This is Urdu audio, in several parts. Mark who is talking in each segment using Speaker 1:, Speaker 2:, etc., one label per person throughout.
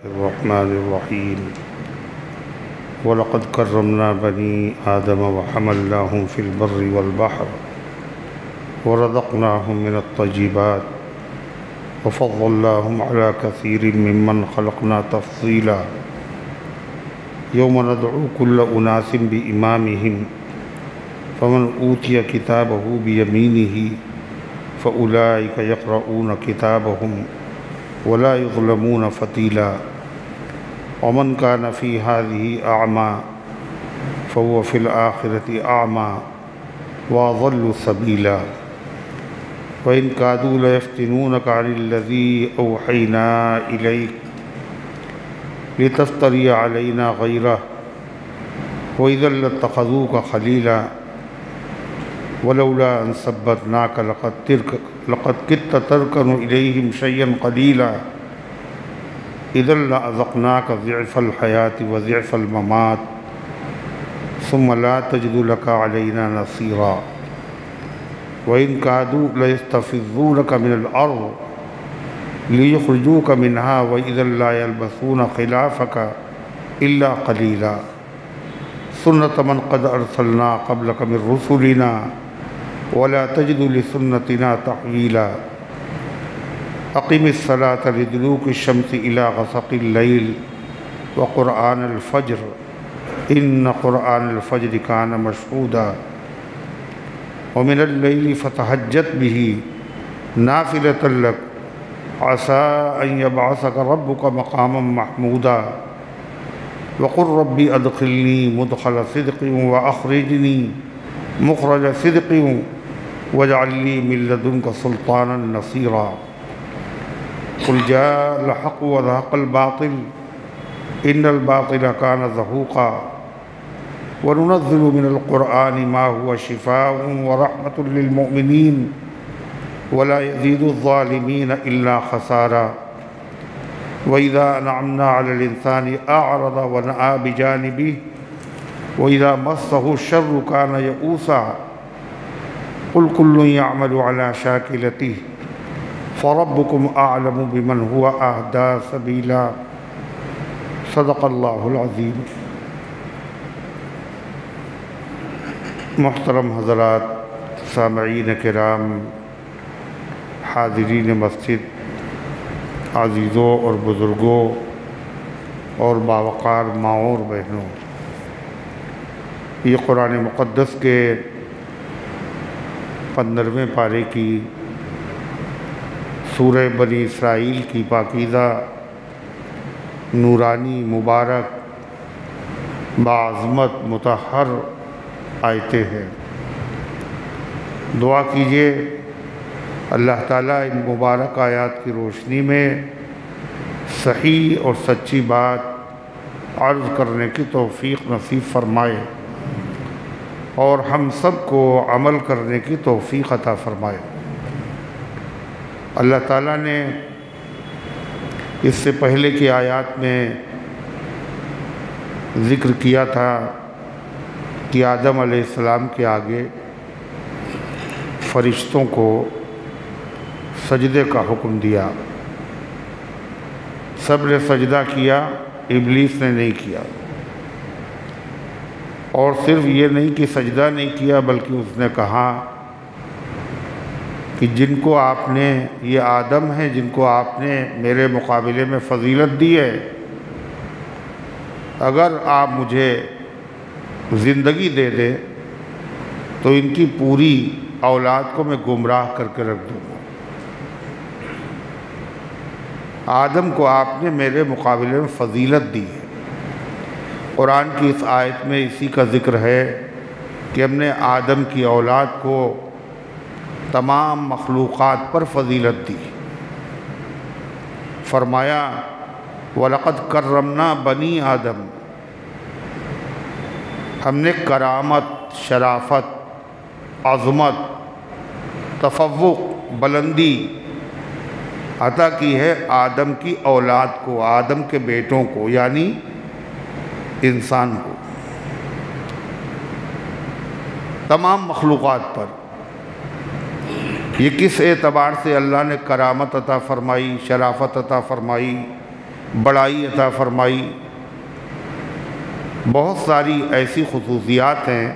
Speaker 1: الرحمن الرحيم وَلَقَدْ كَرَّمْنَا بَنِي آدَمَ وَحَمَلْنَاهُمْ فِي الْبَرِّ وَالْبَحْرِ وَرَزَقْنَاهُمْ مِنَ الطَّيِّبَاتِ وَفَضَّلْنَاهُمْ عَلَى كَثِيرٍ مِّمَّنْ خَلَقْنَا تَفْضِيلًا يَوْمَ نَدْعُو كُلَّ أُنَاسٍ بِإِمَامِهِمْ فَمَنْ أُوتِيَ كِتَابَهُ بِيَمِينِهِ فَأُولَئِكَ يَقْرَؤُونَ كِتَابَهُمْ وَلَا يُظْلَمُونَ فَتِيلًا وَمَنْ كَانَ فِي هَذِهِ أَعْمَى فَهُوَ فِي الْآخِرَةِ أَعْمَى وَأَضَلُّ سَبِيلًا وَإِنْ كَادُوا لَيَفْتِنُونَكَ عَنِ الَّذِي أَوْحَيْنَا إِلَيْكَ لِتَفْتَرِيَ عَلَيْنَا غَيْرَهُ وَإِذًا لَاتَّخَذُوكَ خَلِيلًا وَلَوْلَا أَنْ ثَبَّتْنَاكَ لَقَدْ كِدتَّ تَرْكَنُ إِلَيْهِمْ شَيْئًا قَلِيلًا إِذًا لَأَذَقْنَاكَ ضِعْفَ الْحَيَاةِ وَضِعْفَ الْمَمَاتِ ثُمَّ لَا تَجِدُ لَكَ عَلَيْنَا نَصِيرًا وَإِنْ كَادُوا لَيَسْتَفِزُّونَكَ مِنَ الْأَرْضِ لِيُخْرِجُوكَ مِنْهَا وَإِذًا لَا يَلْبَثُونَ خِلَافَكَ إِلَّا قَلِيلًا سُنَّةَ مَنْ قَدْ أَرْسَلْنَا قَبْلَكَ مِنْ رُسُلِنَا وَلَا تَجِدُ لِسُنَّتِنَا تَحْوِيلًا أقم الصلاة لدلوك الشمس إلى غسق الليل وقرآن الفجر إن قرآن الفجر كان مشهودا ومن الليل فتهجد به نافلة لك عسى أن يبعثك ربك مقاما محمودا وقل ربي أدخلني مدخل صدق وأخرجني مخرج صدق واجعل لي من لدنك سلطانا نصيرا قل جاء الحق وزهق الباطل إن الباطل كان زهوقا وننزل من القرآن ما هو شفاء ورحمة للمؤمنين ولا يزيد الظالمين إلا خسارا وإذا أنعمنا على الإنسان أعرض ونأى بجانبه وإذا مسه الشر كان يئوسا قل كل يعمل على شاكلته فَرَبُّكُمْ أَعْلَمُ بِمَنْ هُوَ أَهْدَىٰ سَبِيلًا صدق اللہ العظیم۔ محترم حضرات، سامعین کرام، حاضرین مسجد، عزیزوں اور بزرگوں اور باوقار ماؤں اور بہنوں، یہ قرآن مقدس کے 15ویں پارے کی سورہ بنی اسرائیل کی پاکیزہ، نورانی، مبارک، باعظمت، مطہر آیتیں ہیں۔ دعا کیجئے اللہ تعالیٰ ان مبارک آیات کی روشنی میں صحیح اور سچی بات عرض کرنے کی توفیق نصیب فرمائے اور ہم سب کو عمل کرنے کی توفیق عطا فرمائے۔ اللہ تعالیٰ نے اس سے پہلے کی آیات میں ذکر کیا تھا کہ آدم علیہ السلام کے آگے فرشتوں کو سجدے کا حکم دیا، سب نے سجدہ کیا، ابلیس نے نہیں کیا، اور صرف یہ نہیں کہ سجدہ نہیں کیا بلکہ اس نے کہا کہ جن کو آپ نے، یہ آدم ہیں جن کو آپ نے میرے مقابلے میں فضیلت دی ہے، اگر آپ مجھے زندگی دے دیں تو ان کی پوری اولاد کو میں گمراہ کر کے رکھ دوں گا۔ آدم کو آپ نے میرے مقابلے میں فضیلت دی ہے۔ قرآن کی اس آیت میں اسی کا ذکر ہے کہ ہم نے آدم کی اولاد کو تمام مخلوقات پر فضیلت دی۔ فرمایا وَلَقَدْ كَرَّمْنَا بَنِي آدم، ہم نے کرامت، شرافت، عظمت، تفوق، بلندی عطا کی ہے آدم کی اولاد کو، آدم کے بیٹوں کو، یعنی انسان کو، تمام مخلوقات پر۔ یہ کس اعتبار سے اللہ نے کرامت عطا فرمائی، شرافت عطا فرمائی؟ بڑائی عطا فرمائی۔ بہت ساری ایسی خصوصیات ہیں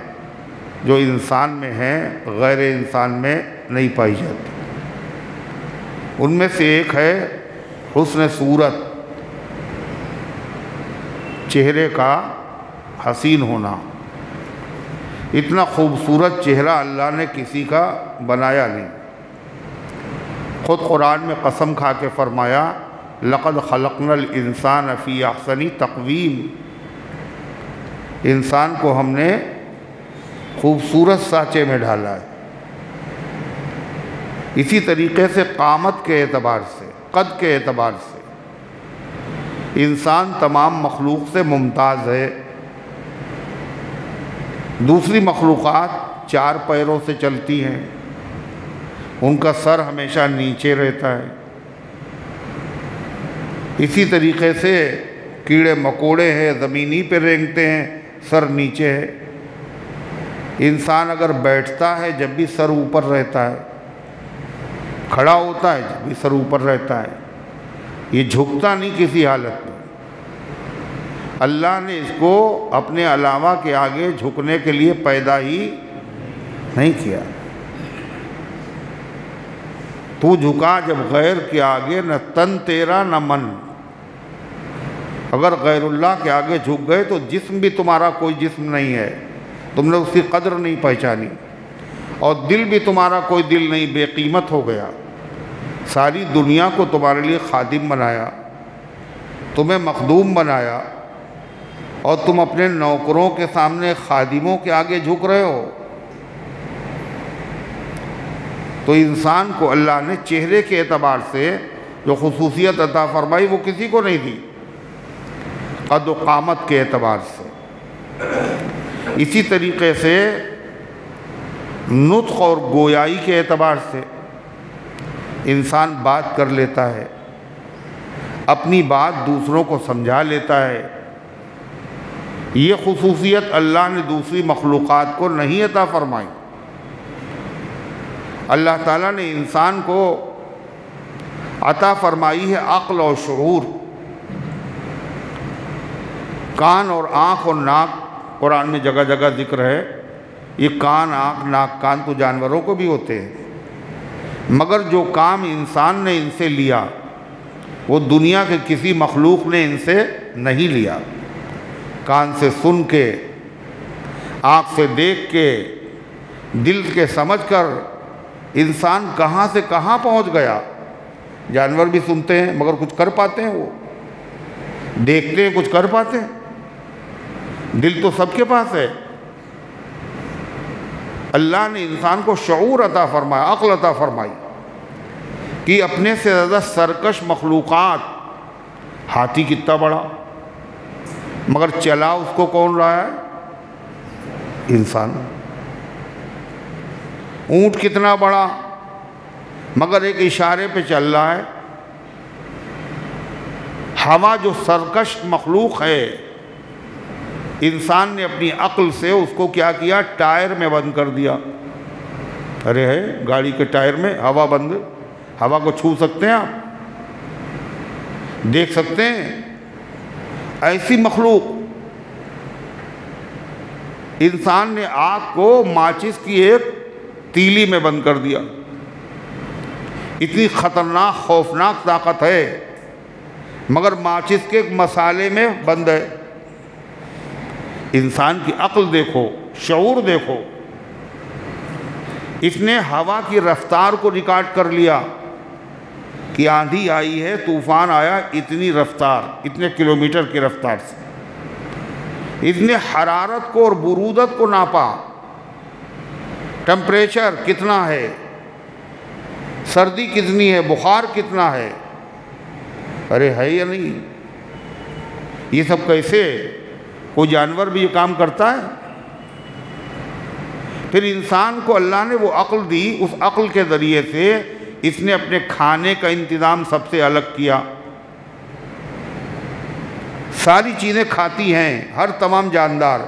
Speaker 1: جو انسان میں ہیں، غیر انسان میں نہیں پائی جاتی۔ ان میں سے ایک ہے حسن صورت، چہرے کا حسین ہونا۔ اتنا خوبصورت چہرہ اللہ نے کسی کا بنایا نہیں۔ خود قرآن میں قسم کھا کے فرمایا لَقَدْ خَلَقْنَا الْإِنسَانَ فِي أَحْسَنِ تَقْوِيمٍ، انسان کو ہم نے خوبصورت سانچے میں ڈھالا ہے۔ اسی طریقے سے قامت کے اعتبار سے، قد کے اعتبار سے انسان تمام مخلوق سے ممتاز ہے۔ دوسری مخلوقات چار پیروں سے چلتی ہیں، ان کا سر ہمیشہ نیچے رہتا ہے۔ اسی طریقے سے کیڑے مکوڑے ہیں، زمینی پہ رینگتے ہیں، سر نیچے ہے۔ انسان اگر بیٹھتا ہے جب بھی سر اوپر رہتا ہے، کھڑا ہوتا ہے جب بھی سر اوپر رہتا ہے، یہ جھکتا نہیں کسی حالت میں۔ اللہ نے اس کو اپنے علاوہ کے آگے جھکنے کے لیے پیدا ہی نہیں کیا۔ تو جھکا جب غیر کے آگے، نہ تن تیرا نہ من۔ اگر غیر اللہ کے آگے جھک گئے تو جسم بھی تمہارا کوئی جسم نہیں ہے، تم نے اس کی قدر نہیں پہچانی، اور دل بھی تمہارا کوئی دل نہیں، بے قیمت ہو گیا۔ ساری دنیا کو تمہارے لیے خادم بنایا، تمہیں مخدوم بنایا، اور تم اپنے نوکروں کے سامنے، خادموں کے آگے جھک رہے ہو۔ تو انسان کو اللہ نے چہرے کے اعتبار سے جو خصوصیت عطا فرمائی وہ کسی کو نہیں دی، قد و قامت کے اعتبار سے۔ اسی طریقے سے نطق اور گویائی کے اعتبار سے انسان بات کر لیتا ہے، اپنی بات دوسروں کو سمجھا لیتا ہے۔ یہ خصوصیت اللہ نے دوسری مخلوقات کو نہیں عطا فرمائی۔ اللہ تعالیٰ نے انسان کو عطا فرمائی ہے عقل اور شعور۔ کان اور آنکھ اور ناک قرآن میں جگہ جگہ ذکر ہے۔ یہ کان، آنکھ، ناک، کان تو جانوروں کو بھی ہوتے ہیں، مگر جو کام انسان نے ان سے لیا وہ دنیا کے کسی مخلوق نے ان سے نہیں لیا۔ کان سے سن کے، آنکھ سے دیکھ کے، دل کے سمجھ کر انسان کہاں سے کہاں پہنچ گیا۔ جانور بھی سنتے ہیں مگر کچھ کر پاتے ہیں، وہ دیکھتے ہیں کچھ کر پاتے ہیں، دل تو سب کے پاس ہے۔ اللہ نے انسان کو شعور عطا فرمایا، عقل عطا فرمائی کہ اپنے سے زیادہ سرکش مخلوقات، ہاتھی کتنا بڑا مگر چلا اس کو کون رہا ہے؟ انسان۔ اونٹ کتنا بڑا مگر ایک اشارے پہ چل رہا ہے۔ ہوا جو سرکش مخلوق ہے، انسان نے اپنی عقل سے اس کو کیا کیا؟ ٹائر میں بند کر دیا۔ ارے ہے گاڑی کے ٹائر میں ہوا بند، ہوا کو چھو سکتے ہیں آپ، دیکھ سکتے ہیں؟ ایسی مخلوق۔ انسان نے آگ کو ماچس کی ایک تیلی میں بند کر دیا۔ اتنی خطرناک، خوفناک طاقت ہے، مگر ماچس کے ایک مسالے میں بند ہے۔ انسان کی عقل دیکھو، شعور دیکھو۔ اس نے ہوا کی رفتار کو ریکارڈ کر لیا کہ آندھی آئی ہے، طوفان آیا، اتنی رفتار، اتنے کلومیٹر کی رفتار سے۔ اس نے حرارت کو اور برودت کو ناپا، ٹمپریچر کتنا ہے، سردی کتنی ہے، بخار کتنا ہے۔ ارے ہے یا نہیں؟ یہ سب کیسے؟ کوئی جانور بھی یہ کام کرتا ہے؟ پھر انسان کو اللہ نے وہ عقل دی، اس عقل کے ذریعے سے اس نے اپنے کھانے کا انتظام سب سے الگ کیا۔ ساری چیزیں کھاتی ہیں ہر تمام جاندار،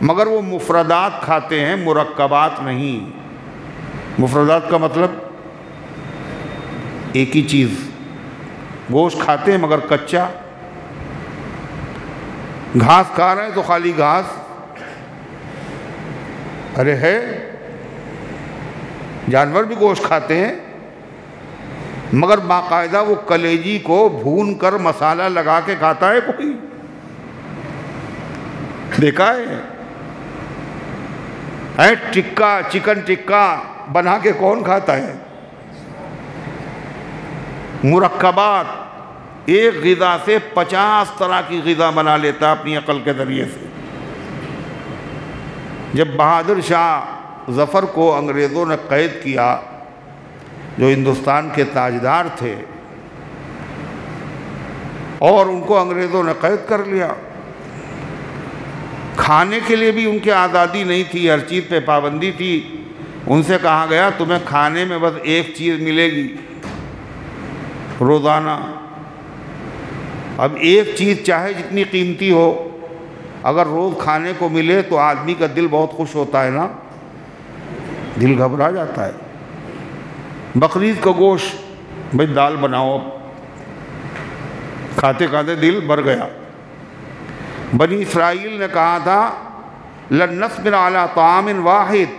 Speaker 1: مگر وہ مفردات کھاتے ہیں، مرکبات نہیں۔ مفردات کا مطلب ایک ہی چیز، گوشت کھاتے ہیں مگر کچا، گھاس کھا رہے ہیں تو خالی گھاس، ارے ہے جانور بھی گوشت کھاتے ہیں مگر باقاعدہ وہ کلیجی کو بھون کر مسالہ لگا کے کھاتا ہے کوئی؟ دیکھا ہے ٹکا، چکن ٹکا بنا کے کون کھاتا ہے؟ مرکبات، ایک غذا سے 50 طرح کی غذا بنا لیتا اپنی عقل کے ذریعے سے۔ جب بہادر شاہ ظفر کو انگریزوں نے قید کیا، جو ہندوستان کے تاجدار تھے، اور ان کو انگریزوں نے قید کر لیا، کھانے کے لیے بھی ان کی آزادی نہیں تھی، ہر چیز پہ پابندی تھی۔ ان سے کہا گیا تمہیں کھانے میں بس ایک چیز ملے گی روزانہ۔ اب ایک چیز چاہے جتنی قیمتی ہو، اگر روز کھانے کو ملے تو آدمی کا دل بہت خوش ہوتا ہے نا، دل گھبرا جاتا ہے۔ بقرعید کا گوشت، بھئی دال بناؤ، کھاتے کھاتے دل بھر گیا۔ بنی اسرائیل نے کہا تھا لن نصبر علی طعام واحد،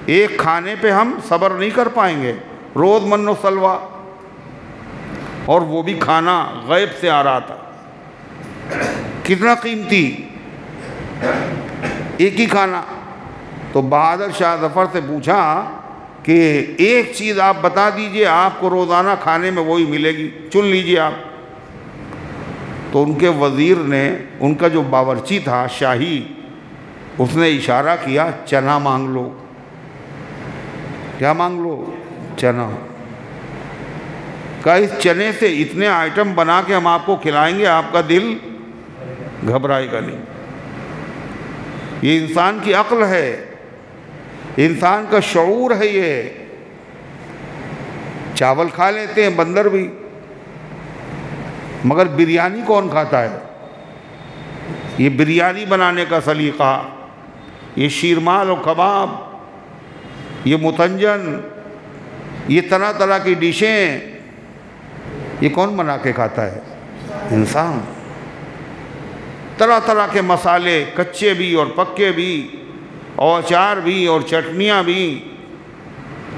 Speaker 1: ایک کھانے پہ ہم صبر نہیں کر پائیں گے، روز من و سلوہ، اور وہ بھی کھانا غیب سے آ رہا تھا۔ کتنا قیمتی، ایک ہی کھانا۔ تو بہادر شاہ ظفر سے پوچھا کہ ایک چیز آپ بتا دیجئے، آپ کو روزانہ کھانے میں وہی ملے گی، چن لیجئے آپ۔ تو ان کے وزیر نے، ان کا جو باورچی تھا شاہی، اس نے اشارہ کیا چنا مانگ لو۔ کیا مانگ لو؟ چنا۔ کہا اس چنے سے اتنے آئٹم بنا کے ہم آپ کو کھلائیں گے، آپ کا دل گھبرائے گا نہیں۔ یہ انسان کی عقل ہے، انسان کا شعور ہے۔ یہ چاول کھا لیتے ہیں بندر بھی، مگر بریانی کون کھاتا ہے؟ یہ بریانی بنانے کا سلیقہ، یہ شیرمال و کباب، یہ متنجن، یہ طرح طرح کی ڈشیں، یہ کون بنا کے کھاتا ہے؟ انسان۔ طرح طرح کے مسالے، کچے بھی اور پکے بھی، اور اچار بھی اور چٹنیاں بھی،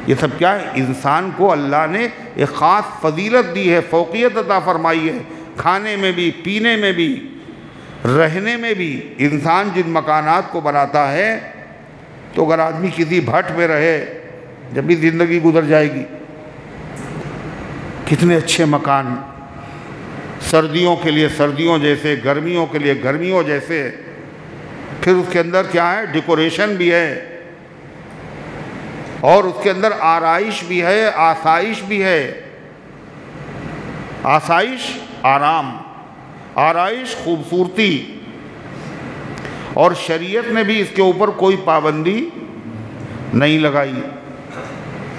Speaker 1: یہ سب کیا ہے؟ انسان کو اللہ نے ایک خاص فضیلت دی ہے، فوقیت عطا فرمائی ہے، کھانے میں بھی، پینے میں بھی، رہنے میں بھی۔ انسان جن مکانات کو بناتا ہے، تو اگر آدمی کسی بھٹ میں رہے، جب بھی زندگی گزر جائے گی۔ کتنے اچھے مکان، سردیوں کے لیے سردیوں جیسے، گرمیوں کے لیے گرمیوں جیسے، پھر اس کے اندر کیا ہے؟ ڈیکوریشن بھی ہے، اور اس کے اندر آرائش بھی ہے، آسائش بھی ہے۔ آسائش آرام، آرائش خوبصورتی، اور شریعت نے بھی اس کے اوپر کوئی پابندی نہیں لگائی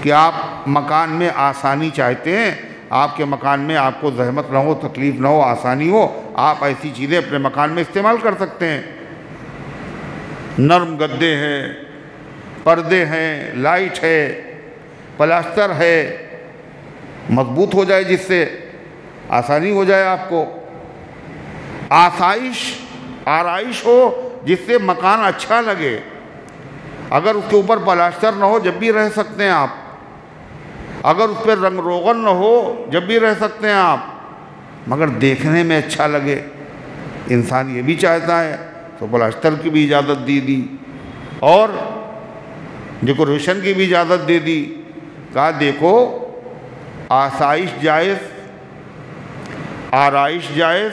Speaker 1: کہ آپ مکان میں آسانی چاہتے ہیں، آپ کے مکان میں آپ کو زحمت نہ ہو، تکلیف نہ ہو، آسانی ہو، آپ ایسی چیزیں اپنے مکان میں استعمال کر سکتے ہیں۔ نرم گدے ہیں، پردے ہیں، لائٹ ہے، پلاسٹر ہے، مضبوط ہو جائے، جس سے آسانی ہو جائے آپ کو۔ آسائش، آرائش ہو جس سے مکان اچھا لگے۔ اگر اس کے اوپر پلاسٹر نہ ہو، جب بھی رہ سکتے ہیں آپ۔ اگر اس پہ رنگ روغن نہ ہو، جب بھی رہ سکتے ہیں آپ، مگر دیکھنے میں اچھا لگے۔ انسان یہ بھی چاہتا ہے، تو پلاسٹر کی بھی اجازت دی، اور ڈیکوریشن کی بھی اجازت دے دی۔ کہا دیکھو، آسائش جائز، آرائش جائز،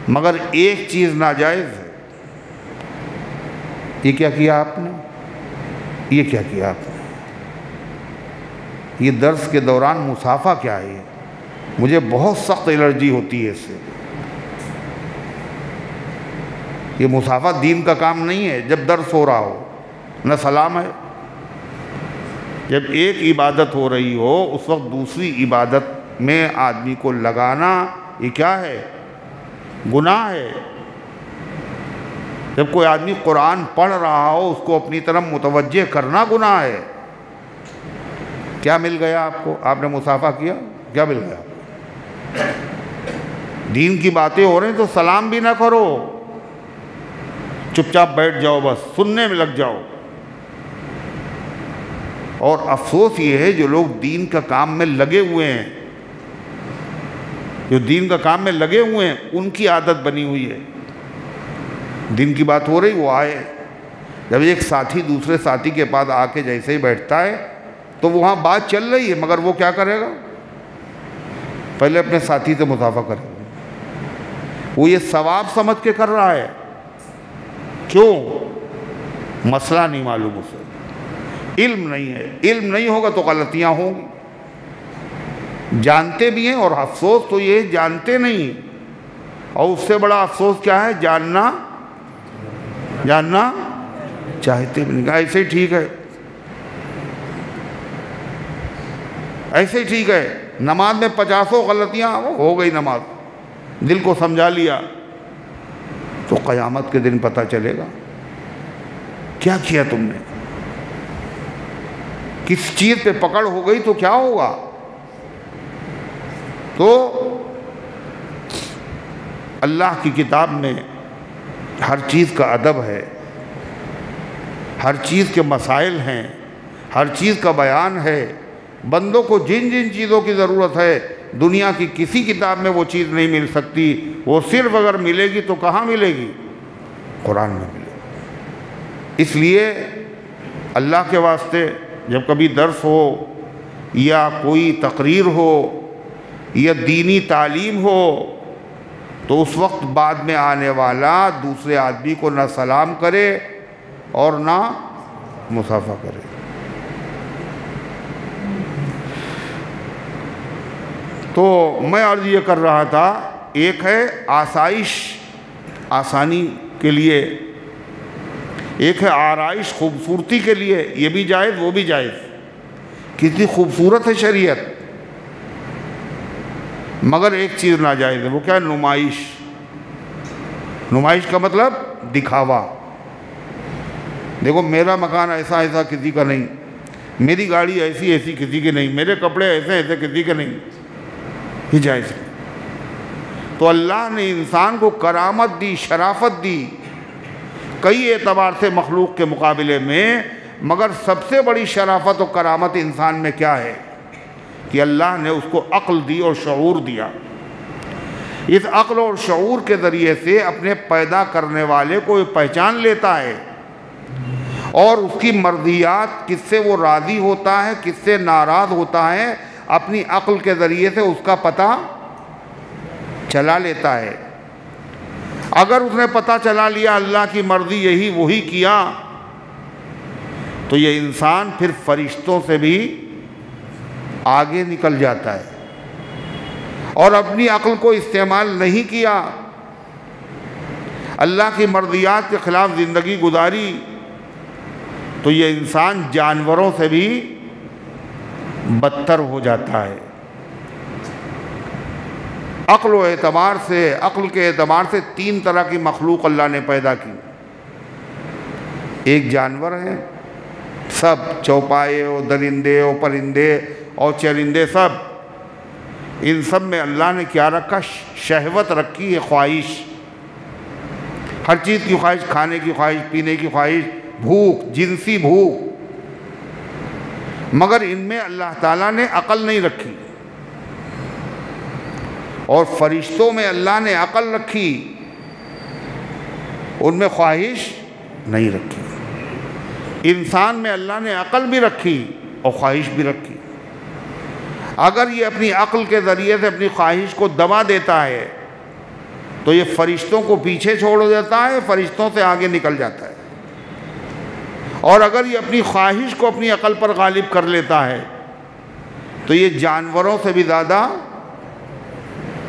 Speaker 1: مگر ایک چیز ناجائز ہے۔ یہ کیا کیا آپ نے؟ یہ کیا کیا آپ نے؟ یہ درس کے دوران مصافحہ کیا ہے؟ مجھے بہت سخت الرجی ہوتی ہے اس سے۔ یہ مصافحہ دین کا کام نہیں ہے جب درس ہو رہا ہو، نہ سلام ہے۔ جب ایک عبادت ہو رہی ہو، اس وقت دوسری عبادت میں آدمی کو لگانا، یہ کیا ہے؟ گناہ ہے۔ جب کوئی آدمی قرآن پڑھ رہا ہو، اس کو اپنی طرف متوجہ کرنا گناہ ہے۔ کیا مل گیا آپ کو؟ آپ نے مصافحہ کیا، کیا مل گیا؟ دین کی باتیں ہو رہی ہیں تو سلام بھی نہ کرو، چپ چاپ بیٹھ جاؤ، بس سننے میں لگ جاؤ۔ اور افسوس یہ ہے جو لوگ دین کا کام میں لگے ہوئے ہیں، جو دین کا کام میں لگے ہوئے ہیں، ان کی عادت بنی ہوئی ہے۔ دین کی بات ہو رہی، وہ آئے، جب ایک ساتھی دوسرے ساتھی کے پاس آ کے جیسے ہی بیٹھتا ہے تو وہاں بات چل رہی ہے، مگر وہ کیا کرے گا؟ پہلے اپنے ساتھی سے مصافحہ کرے گا۔ وہ یہ ثواب سمجھ کے کر رہا ہے، کیوں؟ مسئلہ نہیں معلوم اسے، علم نہیں ہے، علم نہیں ہوگا تو غلطیاں ہوں گی۔ جانتے بھی ہیں، اور افسوس تو یہ جانتے نہیں، اور اس سے بڑا افسوس کیا ہے؟ جاننا چاہتے بھی نہیں۔ ایسے ہی ٹھیک ہے، ایسے ہی ٹھیک ہے، نماز میں 50 غلطیاں ہو گئی، نماز دل کو سمجھا لیا تو قیامت کے دن پتہ چلے گا کیا کیا تم نے، کس چیز پہ پکڑ ہو گئی تو کیا ہوگا۔ تو اللہ کی کتاب میں ہر چیز کا ادب ہے، ہر چیز کے مسائل ہیں، ہر چیز کا بیان ہے۔ بندوں کو جن جن چیزوں کی ضرورت ہے دنیا کی کسی کتاب میں وہ چیز نہیں مل سکتی، وہ صرف اگر ملے گی تو کہاں ملے گی؟ قرآن میں ملے گی۔ اس لیے اللہ کے واسطے جب کبھی درس ہو یا کوئی تقریر ہو یا دینی تعلیم ہو تو اس وقت بعد میں آنے والا دوسرے آدمی کو نہ سلام کرے اور نہ مصافحہ کرے۔ تو میں عرض یہ کر رہا تھا، ایک ہے آسائش، آسانی کے لیے، ایک ہے آرائش، خوبصورتی کے لیے، یہ بھی جائز وہ بھی جائز۔ کتنی خوبصورت ہے شریعت، مگر ایک چیز ناجائز ہے، وہ کیا ہے؟ نمائش۔ نمائش کا مطلب دکھاوا۔ دیکھو میرا مکان ایسا ایسا کسی کا نہیں، میری گاڑی ایسی ایسی کسی کی نہیں، میرے کپڑے ایسے ایسے کسی کے نہیں، یہ جائز ہے۔ تو اللہ نے انسان کو کرامت دی، شرافت دی کئی اعتبار سے مخلوق کے مقابلے میں، مگر سب سے بڑی شرافت و کرامت انسان میں کیا ہے؟ کہ اللہ نے اس کو عقل دی اور شعور دیا۔ اس عقل اور شعور کے ذریعے سے اپنے پیدا کرنے والے کو پہچان لیتا ہے، اور اس کی مرضیات، کس سے وہ راضی ہوتا ہے، کس سے ناراض ہوتا ہے، اپنی عقل کے ذریعے سے اس کا پتہ چلا لیتا ہے۔ اگر اس نے پتہ چلا لیا اللہ کی مرضی یہی، وہی کیا، تو یہ انسان پھر فرشتوں سے بھی آگے نکل جاتا ہے، اور اپنی عقل کو استعمال نہیں کیا، اللہ کی مرضیات کے خلاف زندگی گزاری، تو یہ انسان جانوروں سے بھی بدتر ہو جاتا ہے۔ عقل و اعتبار سے، عقل کے اعتبار سے 3 طرح کی مخلوق اللہ نے پیدا کی۔ ایک جانور ہیں، سب چوپائے اور درندے اور پرندے اور چرندے، سب، ان سب میں اللہ نے کیا رکھا؟ شہوت رکھی ہے، خواہش، ہر چیز کی خواہش، کھانے کی خواہش، پینے کی خواہش، بھوک، جنسی بھوک، مگر ان میں اللہ تعالیٰ نے عقل نہیں رکھی۔ اور فرشتوں میں اللہ نے عقل رکھی، ان میں خواہش نہیں رکھی۔ انسان میں اللہ نے عقل بھی رکھی اور خواہش بھی رکھی۔ اگر یہ اپنی عقل کے ذریعے سے اپنی خواہش کو دبا دیتا ہے تو یہ فرشتوں کو پیچھے چھوڑ دیتا ہے، فرشتوں سے آگے نکل جاتا ہے۔ اور اگر یہ اپنی خواہش کو اپنی عقل پر غالب کر لیتا ہے تو یہ جانوروں سے بھی زیادہ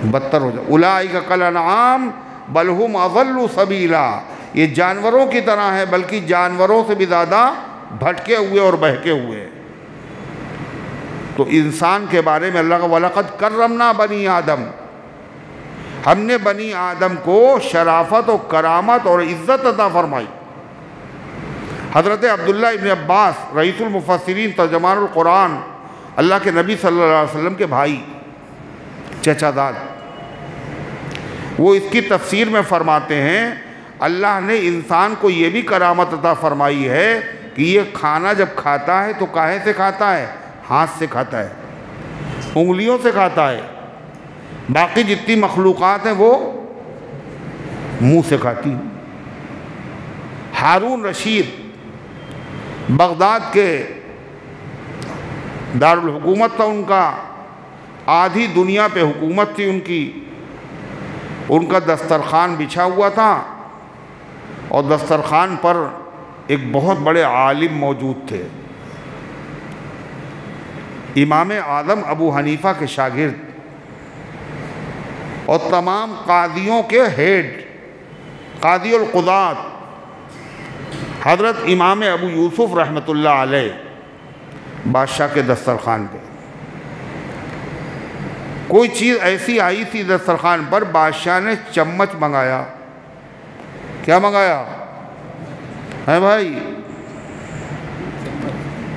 Speaker 1: بدتر ہو جائے۔ اولئک کالانعام بل ھم اضل سبیلا، یہ جانوروں کی طرح ہے بلکہ جانوروں سے بھی زیادہ بھٹکے ہوئے اور بہکے ہوئے۔ تو انسان کے بارے میں اللہ کا وَلَقَدْ كَرَّمْنَا بَنِي آدم، ہم نے بنی آدم کو شرافت و کرامت اور عزت عطا فرمائی۔ حضرت عبداللہ ابن عباس رئیس المفسرین ترجمان القرآن، اللہ کے نبی صلی اللہ علیہ وسلم کے بھائی، چچا زاد۔ وہ اس کی تفسیر میں فرماتے ہیں اللہ نے انسان کو یہ بھی کرامت عطا فرمائی ہے کہ یہ کھانا جب کھاتا ہے تو کاہے سے کھاتا ہے؟ ہاتھ سے کھاتا ہے، انگلیوں سے کھاتا ہے۔ باقی جتنی مخلوقات ہیں وہ منہ سے کھاتی ہیں۔ ہارون رشید بغداد کے دارالحکومت تھا ان کا، آدھی دنیا پہ حکومت تھی ان کی۔ ان کا دسترخوان بچھا ہوا تھا اور دسترخوان پر ایک بہت بڑے عالم موجود تھے، امام اعظم ابو حنیفہ کے شاگرد اور تمام قاضیوں کے ہیڈ، قاضی القضات حضرت امام ابو یوسف رحمۃ اللہ علیہ بادشاہ کے دسترخوان پہ۔ کوئی چیز ایسی آئی تھی دسترخوان پر، بادشاہ نے چمچ منگایا۔ کیا منگایا ہے بھائی؟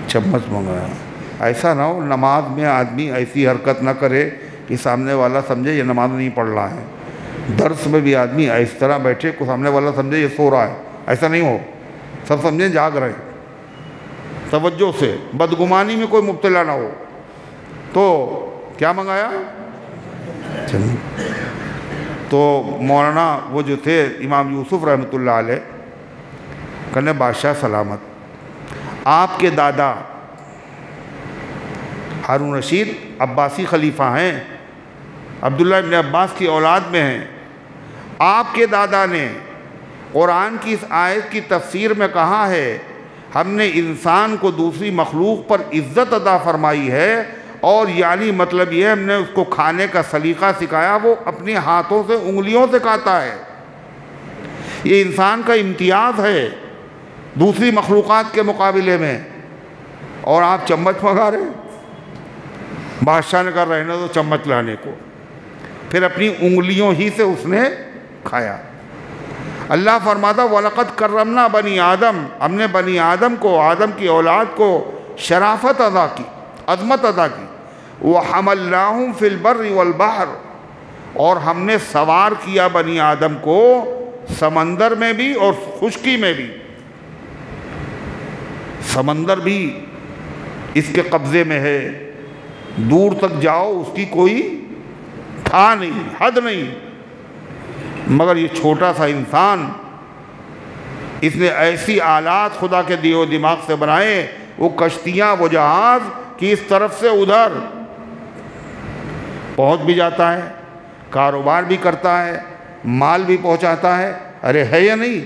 Speaker 1: چمچ منگایا۔ ایسا نہ ہو نماز میں آدمی ایسی حرکت نہ کرے کہ سامنے والا سمجھے یہ نماز نہیں پڑھ رہا ہے۔ درس میں بھی آدمی اس طرح بیٹھے کہ سامنے والا سمجھے یہ سو رہا ہے، ایسا نہیں ہو، سب سمجھیں جاگ رہے، توجہ سے، بدگمانی میں کوئی مبتلا نہ ہو۔ تو کیا منگایا؟ تو مولانا وہ جو تھے امام یوسف رحمۃ اللہ علیہ کہنے بادشاہ سلامت، آپ کے دادا ہارون رشید عباسی خلیفہ ہیں، عبداللہ ابن عباس کی اولاد میں ہیں۔ آپ کے دادا نے قرآن کی اس آیت کی تفسیر میں کہا ہے ہم نے انسان کو دوسری مخلوق پر عزت عطا فرمائی ہے، اور یعنی مطلب یہ ہم نے اس کو کھانے کا سلیقہ سکھایا، وہ اپنے ہاتھوں سے انگلیوں سے کھاتا ہے۔ یہ انسان کا امتیاز ہے دوسری مخلوقات کے مقابلے میں، اور آپ چمچ منگا رہے ہیں۔ بادشاہ نے کہا رہنے دو چمچ لانے کو، پھر اپنی انگلیوں ہی سے اس نے کھایا۔ اللہ فرماتا وَلَقَدْ كَرَّمْنَا بَنِي آدم، ہم نے بنی آدم کو، آدم کی اولاد کو شرافت عطا کی، عظمت عطا کی۔ وَحَمَلْنَاهُمْ فِي الْبَرِّ وَالْبَحْرِ، اور ہم نے سوار کیا بنی آدم کو سمندر میں بھی اور خشکی میں بھی۔ سمندر بھی اس کے قبضے میں ہے، دور تک جاؤ اس کی کوئی تھا نہیں، حد نہیں، مگر یہ چھوٹا سا انسان، اس نے ایسی آلات خدا کے دیے و دماغ سے بنائے، وہ کشتیاں، وہ جہاز کہ اس طرف سے ادھر پہنچ بھی جاتا ہے، کاروبار بھی کرتا ہے، مال بھی پہنچاتا ہے۔ ارے ہے یا نہیں؟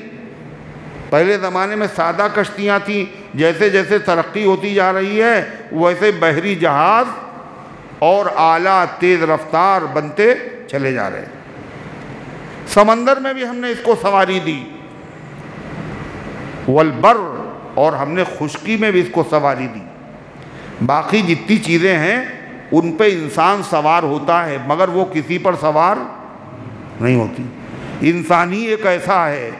Speaker 1: پہلے زمانے میں سادہ کشتیاں تھیں، جیسے جیسے ترقی ہوتی جا رہی ہے ویسے بحری جہاز اور اعلیٰ تیز رفتار بنتے چلے جا رہے ہیں۔ سمندر میں بھی ہم نے اس کو سواری دی، والبر، اور ہم نے خشکی میں بھی اس کو سواری دی۔ باقی جتنی چیزیں ہیں ان پہ انسان سوار ہوتا ہے، مگر وہ کسی پر سوار نہیں ہوتی۔ انسان ہی ایک ایسا ہے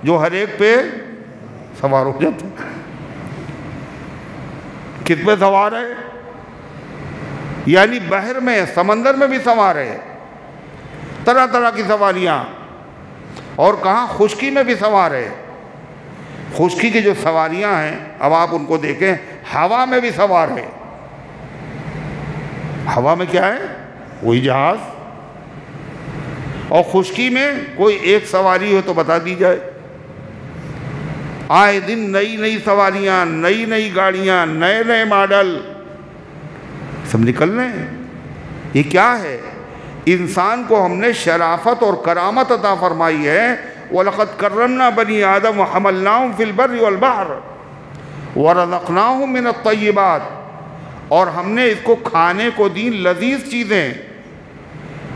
Speaker 1: جو ہر ایک پہ سوار ہو جاتا ہے۔ کس پہ سوار ہے؟ یعنی بحر میں، سمندر میں بھی سوار ہے، طرح طرح کی سواریاں، اور کہاں خشکی میں بھی سوار ہے۔ خشکی کی جو سواریاں ہیں اب آپ ان کو دیکھیں، ہوا میں بھی سوار ہے۔ ہوا میں کیا ہے؟ وہی جہاز۔ اور خشکی میں کوئی ایک سواری ہو تو بتا دی جائے۔ آئے دن نئی نئی سواریاں، نئی نئی گاڑیاں، نئے نئے ماڈل سب نکل رہے ہیں۔ یہ کیا ہے؟ انسان کو ہم نے شرافت اور کرامت عطا فرمائی ہے۔ وَلَقَدْ كَرَّمْنَا بَنِي آدَمَ وَحَمَلْنَاهُمْ فِي الْبَرِّ وَالْبَحْرِ وَرَزَقْنَاهُمْ مِنَ الطَّيِّبَاتِ، اور ہم نے اس کو کھانے کو دی لذیذ چیزیں۔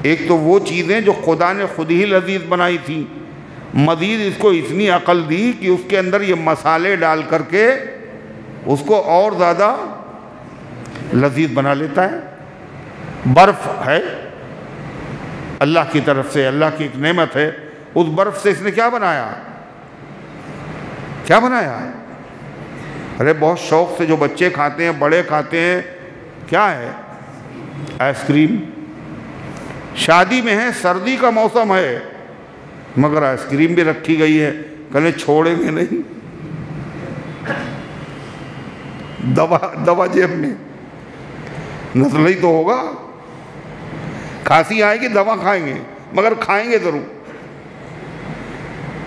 Speaker 1: ایک تو وہ چیزیں جو خدا نے خود ہی لذیذ بنائی تھی، مزید اس کو اتنی عقل دی کہ اس کے اندر یہ مسالے ڈال کر کے اس کو اور زیادہ لذیذ بنا لیتا ہے۔ برف ہے اللہ کی طرف سے، اللہ کی ایک نعمت ہے، اس برف سے اس نے کیا بنایا؟ کیا بنایا؟ ارے بہت شوق سے جو بچے کھاتے ہیں، بڑے کھاتے ہیں، کیا ہے؟ Ice cream. شادی میں ہے، سردی کا موسم ہے، مگر آئس کریم بھی رکھی گئی ہے، کہنے چھوڑیں گے نہیں، دوا جیب میں، نزلہ ہی تو ہوگا، کھانسی آئے گی دوا کھائیں گے، مگر کھائیں گے ضرور۔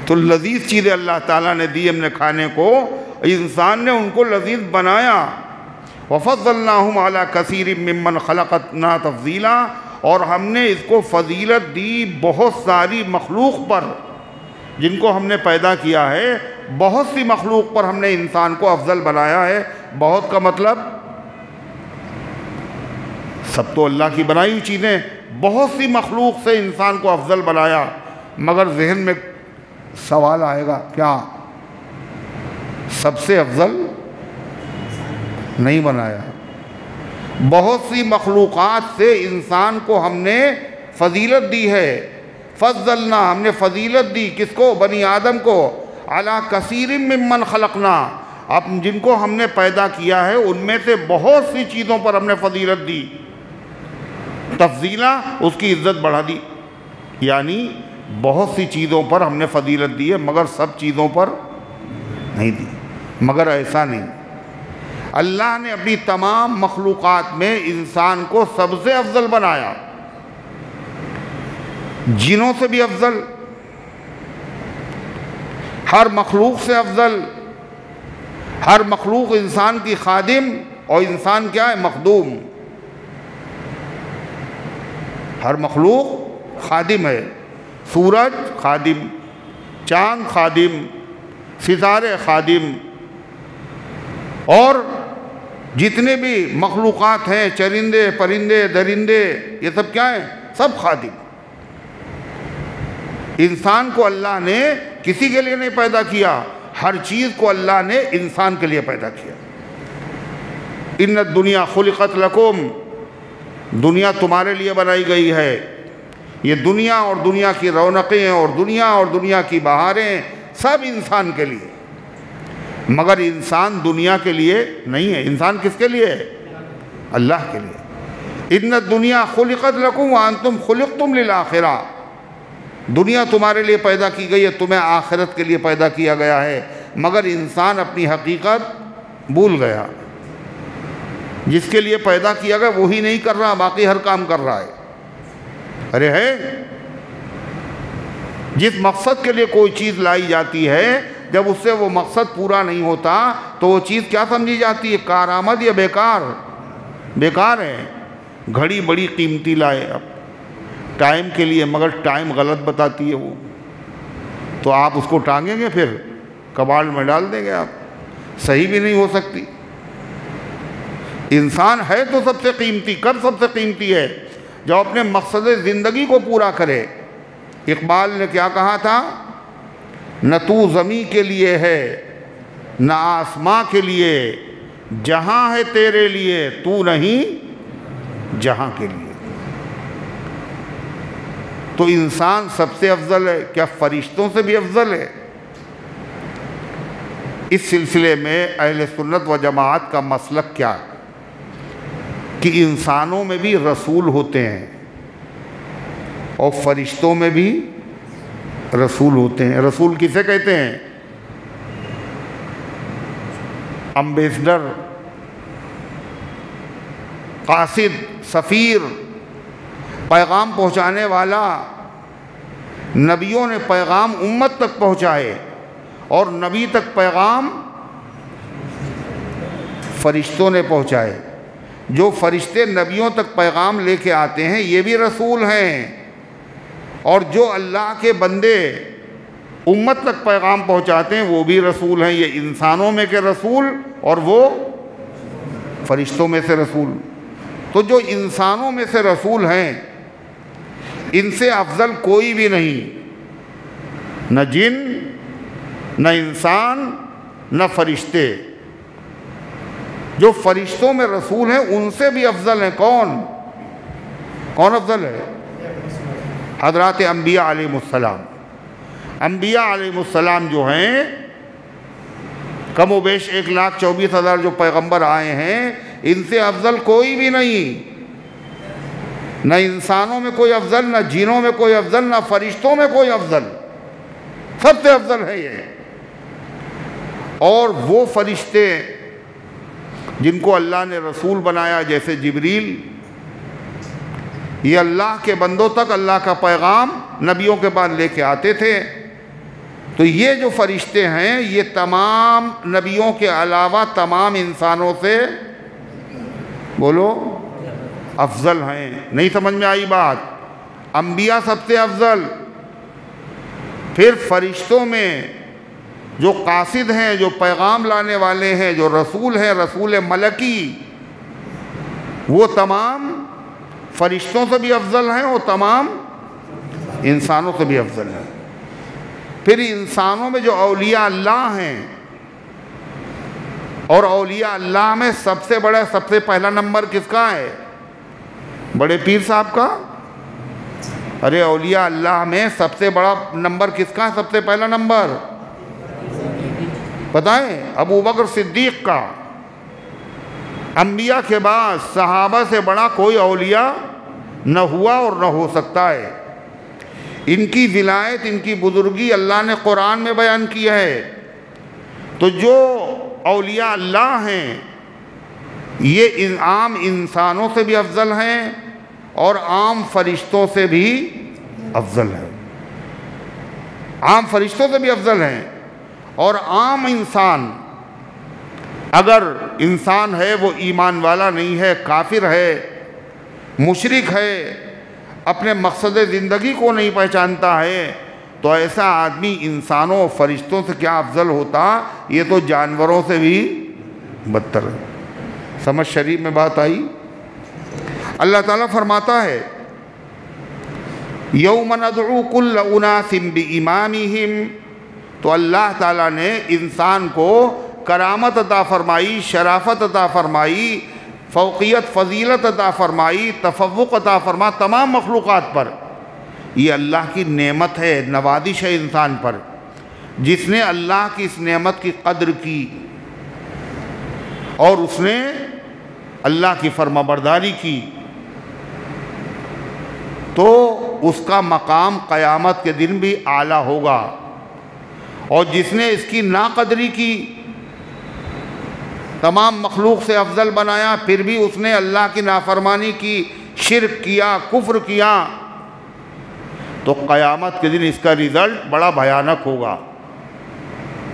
Speaker 1: تو لذیذ چیزیں اللہ تعالیٰ نے دی ہم نے کھانے کو، انسان نے ان کو لذیذ بنایا۔ وَفَضَّلْنَاهُمْ عَلَىٰ كَثِيرٍ مِّمَّنْ خَلَقْنَا تَفْضِيلًا، اور ہم نے اس کو فضیلت دی بہت ساری مخلوق پر، جن کو ہم نے پیدا کیا ہے، بہت سی مخلوق پر ہم نے انسان کو افضل بنایا ہے۔ بہت کا مطلب سب تو اللہ کی بنائی ہوئی چیزیں، بہت سی مخلوق سے انسان کو افضل بنایا، مگر ذہن میں سوال آئے گا، کیا سب سے افضل نہیں بنایا؟ بہت سی مخلوقات سے انسان کو ہم نے فضیلت دی ہے، فضلنا، ہم نے فضیلت دی کس کو؟ بنی آدم کو، علی کثیر ممن خلقنا، اب جن کو ہم نے پیدا کیا ہے ان میں سے بہت سی چیزوں پر ہم نے فضیلت دی، تفضیلا، اس کی عزت بڑھا دی، یعنی بہت سی چیزوں پر ہم نے فضیلت دی ہے، مگر سب چیزوں پر نہیں دی۔ مگر ایسا نہیں، اللہ نے اپنی تمام مخلوقات میں انسان کو سب سے افضل بنایا، جنوں سے بھی افضل، ہر مخلوق سے افضل۔ ہر مخلوق انسان کی خادم، اور انسان کیا ہے؟ مخدوم۔ ہر مخلوق خادم ہے، سورج خادم، چاند خادم، ستارے خادم، اور جتنے بھی مخلوقات ہیں، چرندے، پرندے، درندے، یہ سب کیا ہیں؟ سب خادم۔ انسان کو اللہ نے کسی کے لیے نہیں پیدا کیا، ہر چیز کو اللہ نے انسان کے لیے پیدا کیا۔ ان الدنیا خلقت لکم، دنیا تمہارے لیے بنائی گئی ہے۔ یہ دنیا اور دنیا کی رونقیں اور دنیا کی بہاریں سب انسان کے لیے، مگر انسان دنیا کے لیے نہیں ہے۔ انسان کس کے لیے ہے؟ اللہ کے لیے۔ ان الدنیا خلقت لکم وانتم خلقتم للآخرہ، دنیا تمہارے لیے پیدا کی گئی ہے، تمہیں آخرت کے لیے پیدا کیا گیا ہے، مگر انسان اپنی حقیقت بھول گیا۔ جس کے لیے پیدا کیا گیا وہی نہیں کر رہا، باقی ہر کام کر رہا ہے۔ ارے ہے، جس مقصد کے لیے کوئی چیز لائی جاتی ہے، جب اس سے وہ مقصد پورا نہیں ہوتا تو وہ چیز کیا سمجھی جاتی ہے؟ کارآمد یا بیکار؟ بیکار ہے۔ گھڑی بڑی قیمتی لائے اب ٹائم کے لیے، مگر ٹائم غلط بتاتی ہے وہ، تو آپ اس کو ٹانگیں گے، پھر کباڑ میں ڈال دیں گے آپ، صحیح بھی نہیں ہو سکتی۔ انسان ہے تو سب سے قیمتی، کب سب سے قیمتی ہے؟ جو اپنے مقصد زندگی کو پورا کرے۔ اقبال نے کیا کہا تھا؟ نہ تو زمیں کے لیے ہے نہ آسماں کے لیے، جہاں ہے تیرے لیے تو نہیں جہاں کے لیے۔ تو انسان سب سے افضل ہے، کیا فرشتوں سے بھی افضل ہے؟ اس سلسلے میں اہل سنت و جماعت کا مسلک کیا ہے کہ انسانوں میں بھی رسول ہوتے ہیں اور فرشتوں میں بھی رسول ہوتے ہیں۔ رسول کسے کہتے ہیں؟ امبیسڈر، قاصد، سفیر، پیغام پہنچانے والا۔ نبیوں نے پیغام امت تک پہنچائے، اور نبی تک پیغام فرشتوں نے پہنچائے۔ جو فرشتے نبیوں تک پیغام لے کے آتے ہیں یہ بھی رسول ہیں، اور جو اللہ کے بندے امت تک پیغام پہنچاتے ہیں وہ بھی رسول ہیں۔ یہ انسانوں میں کے رسول اور وہ فرشتوں میں سے رسول۔ تو جو انسانوں میں سے رسول ہیں ان سے افضل کوئی بھی نہیں، نہ جن، نہ انسان، نہ فرشتے۔ جو فرشتوں میں رسول ہیں ان سے بھی افضل ہیں۔ کون افضل ہے؟ حضرات انبیاء علیہ السلام۔ انبیاء علیہ السلام جو ہیں، کم و بیش 1,24,000 جو پیغمبر آئے ہیں، ان سے افضل کوئی بھی نہیں۔ نہ انسانوں میں کوئی افضل، نہ جنوں میں کوئی افضل، نہ فرشتوں میں کوئی افضل، سب سے افضل ہے یہ۔ اور وہ فرشتے جن کو اللہ نے رسول بنایا جیسے جبریل، یہ اللہ کے بندوں تک اللہ کا پیغام نبیوں کے بعد لے کے آتے تھے۔ تو یہ جو فرشتے ہیں یہ تمام نبیوں کے علاوہ تمام انسانوں سے بولو افضل ہیں۔ نہیں سمجھ میں آئی بات؟ انبیاء سب سے افضل، پھر فرشتوں میں جو قاصد ہیں، جو پیغام لانے والے ہیں، جو رسول ہیں، رسول ملکی، وہ تمام فرشتوں سے بھی افضل ہیں اور تمام انسانوں سے بھی افضل ہیں۔ پھر انسانوں میں جو اولیاء اللہ ہیں، اور اولیاء اللہ میں سب سے بڑا، سب سے پہلا نمبر کس کا ہے؟ بڑے پیر صاحب کا؟ ارے اولیاء اللہ میں سب سے بڑا نمبر کس کا ہے؟ سب سے پہلا نمبر بتائیں؟ ابو بکر صدیق کا۔ انبیاء کے بعد صحابہ سے بڑا کوئی اولیاء نہ ہوا اور نہ ہو سکتا ہے۔ ان کی ولایت، ان کی بزرگی اللہ نے قرآن میں بیان کی ہے۔ تو جو اولیاء اللہ ہیں یہ عام انسانوں سے بھی افضل ہیں اور عام فرشتوں سے بھی افضل ہیں، عام فرشتوں سے بھی افضل ہیں۔ اور عام انسان، اگر انسان ہے وہ ایمان والا نہیں ہے، کافر ہے، مشرک ہے، اپنے مقصد زندگی کو نہیں پہچانتا ہے، تو ایسا آدمی انسانوں اور فرشتوں سے کیا افضل ہوتا؟ یہ تو جانوروں سے بھی بدتر ہے۔ سمجھ شریف میں بات آئی؟ اللہ تعالیٰ فرماتا ہے یوم ندعو کل اناس بامامہم، تو اللہ تعالیٰ نے انسان کو کرامت عطا فرمائی، شرافت عطا فرمائی، فوقیت فضیلت عطا فرمائی، تفوق عطا فرما تمام مخلوقات پر۔ یہ اللہ کی نعمت ہے، نوازش ہے انسان پر۔ جس نے اللہ کی اس نعمت کی قدر کی اور اس نے اللہ کی فرما برداری کی، تو اس کا مقام قیامت کے دن بھی اعلیٰ ہوگا۔ اور جس نے اس کی ناقدری کی، تمام مخلوق سے افضل بنایا، پھر بھی اس نے اللہ کی نافرمانی کی، شرک کیا، کفر کیا، تو قیامت کے دن اس کا رزلٹ بڑا بھیانک ہوگا۔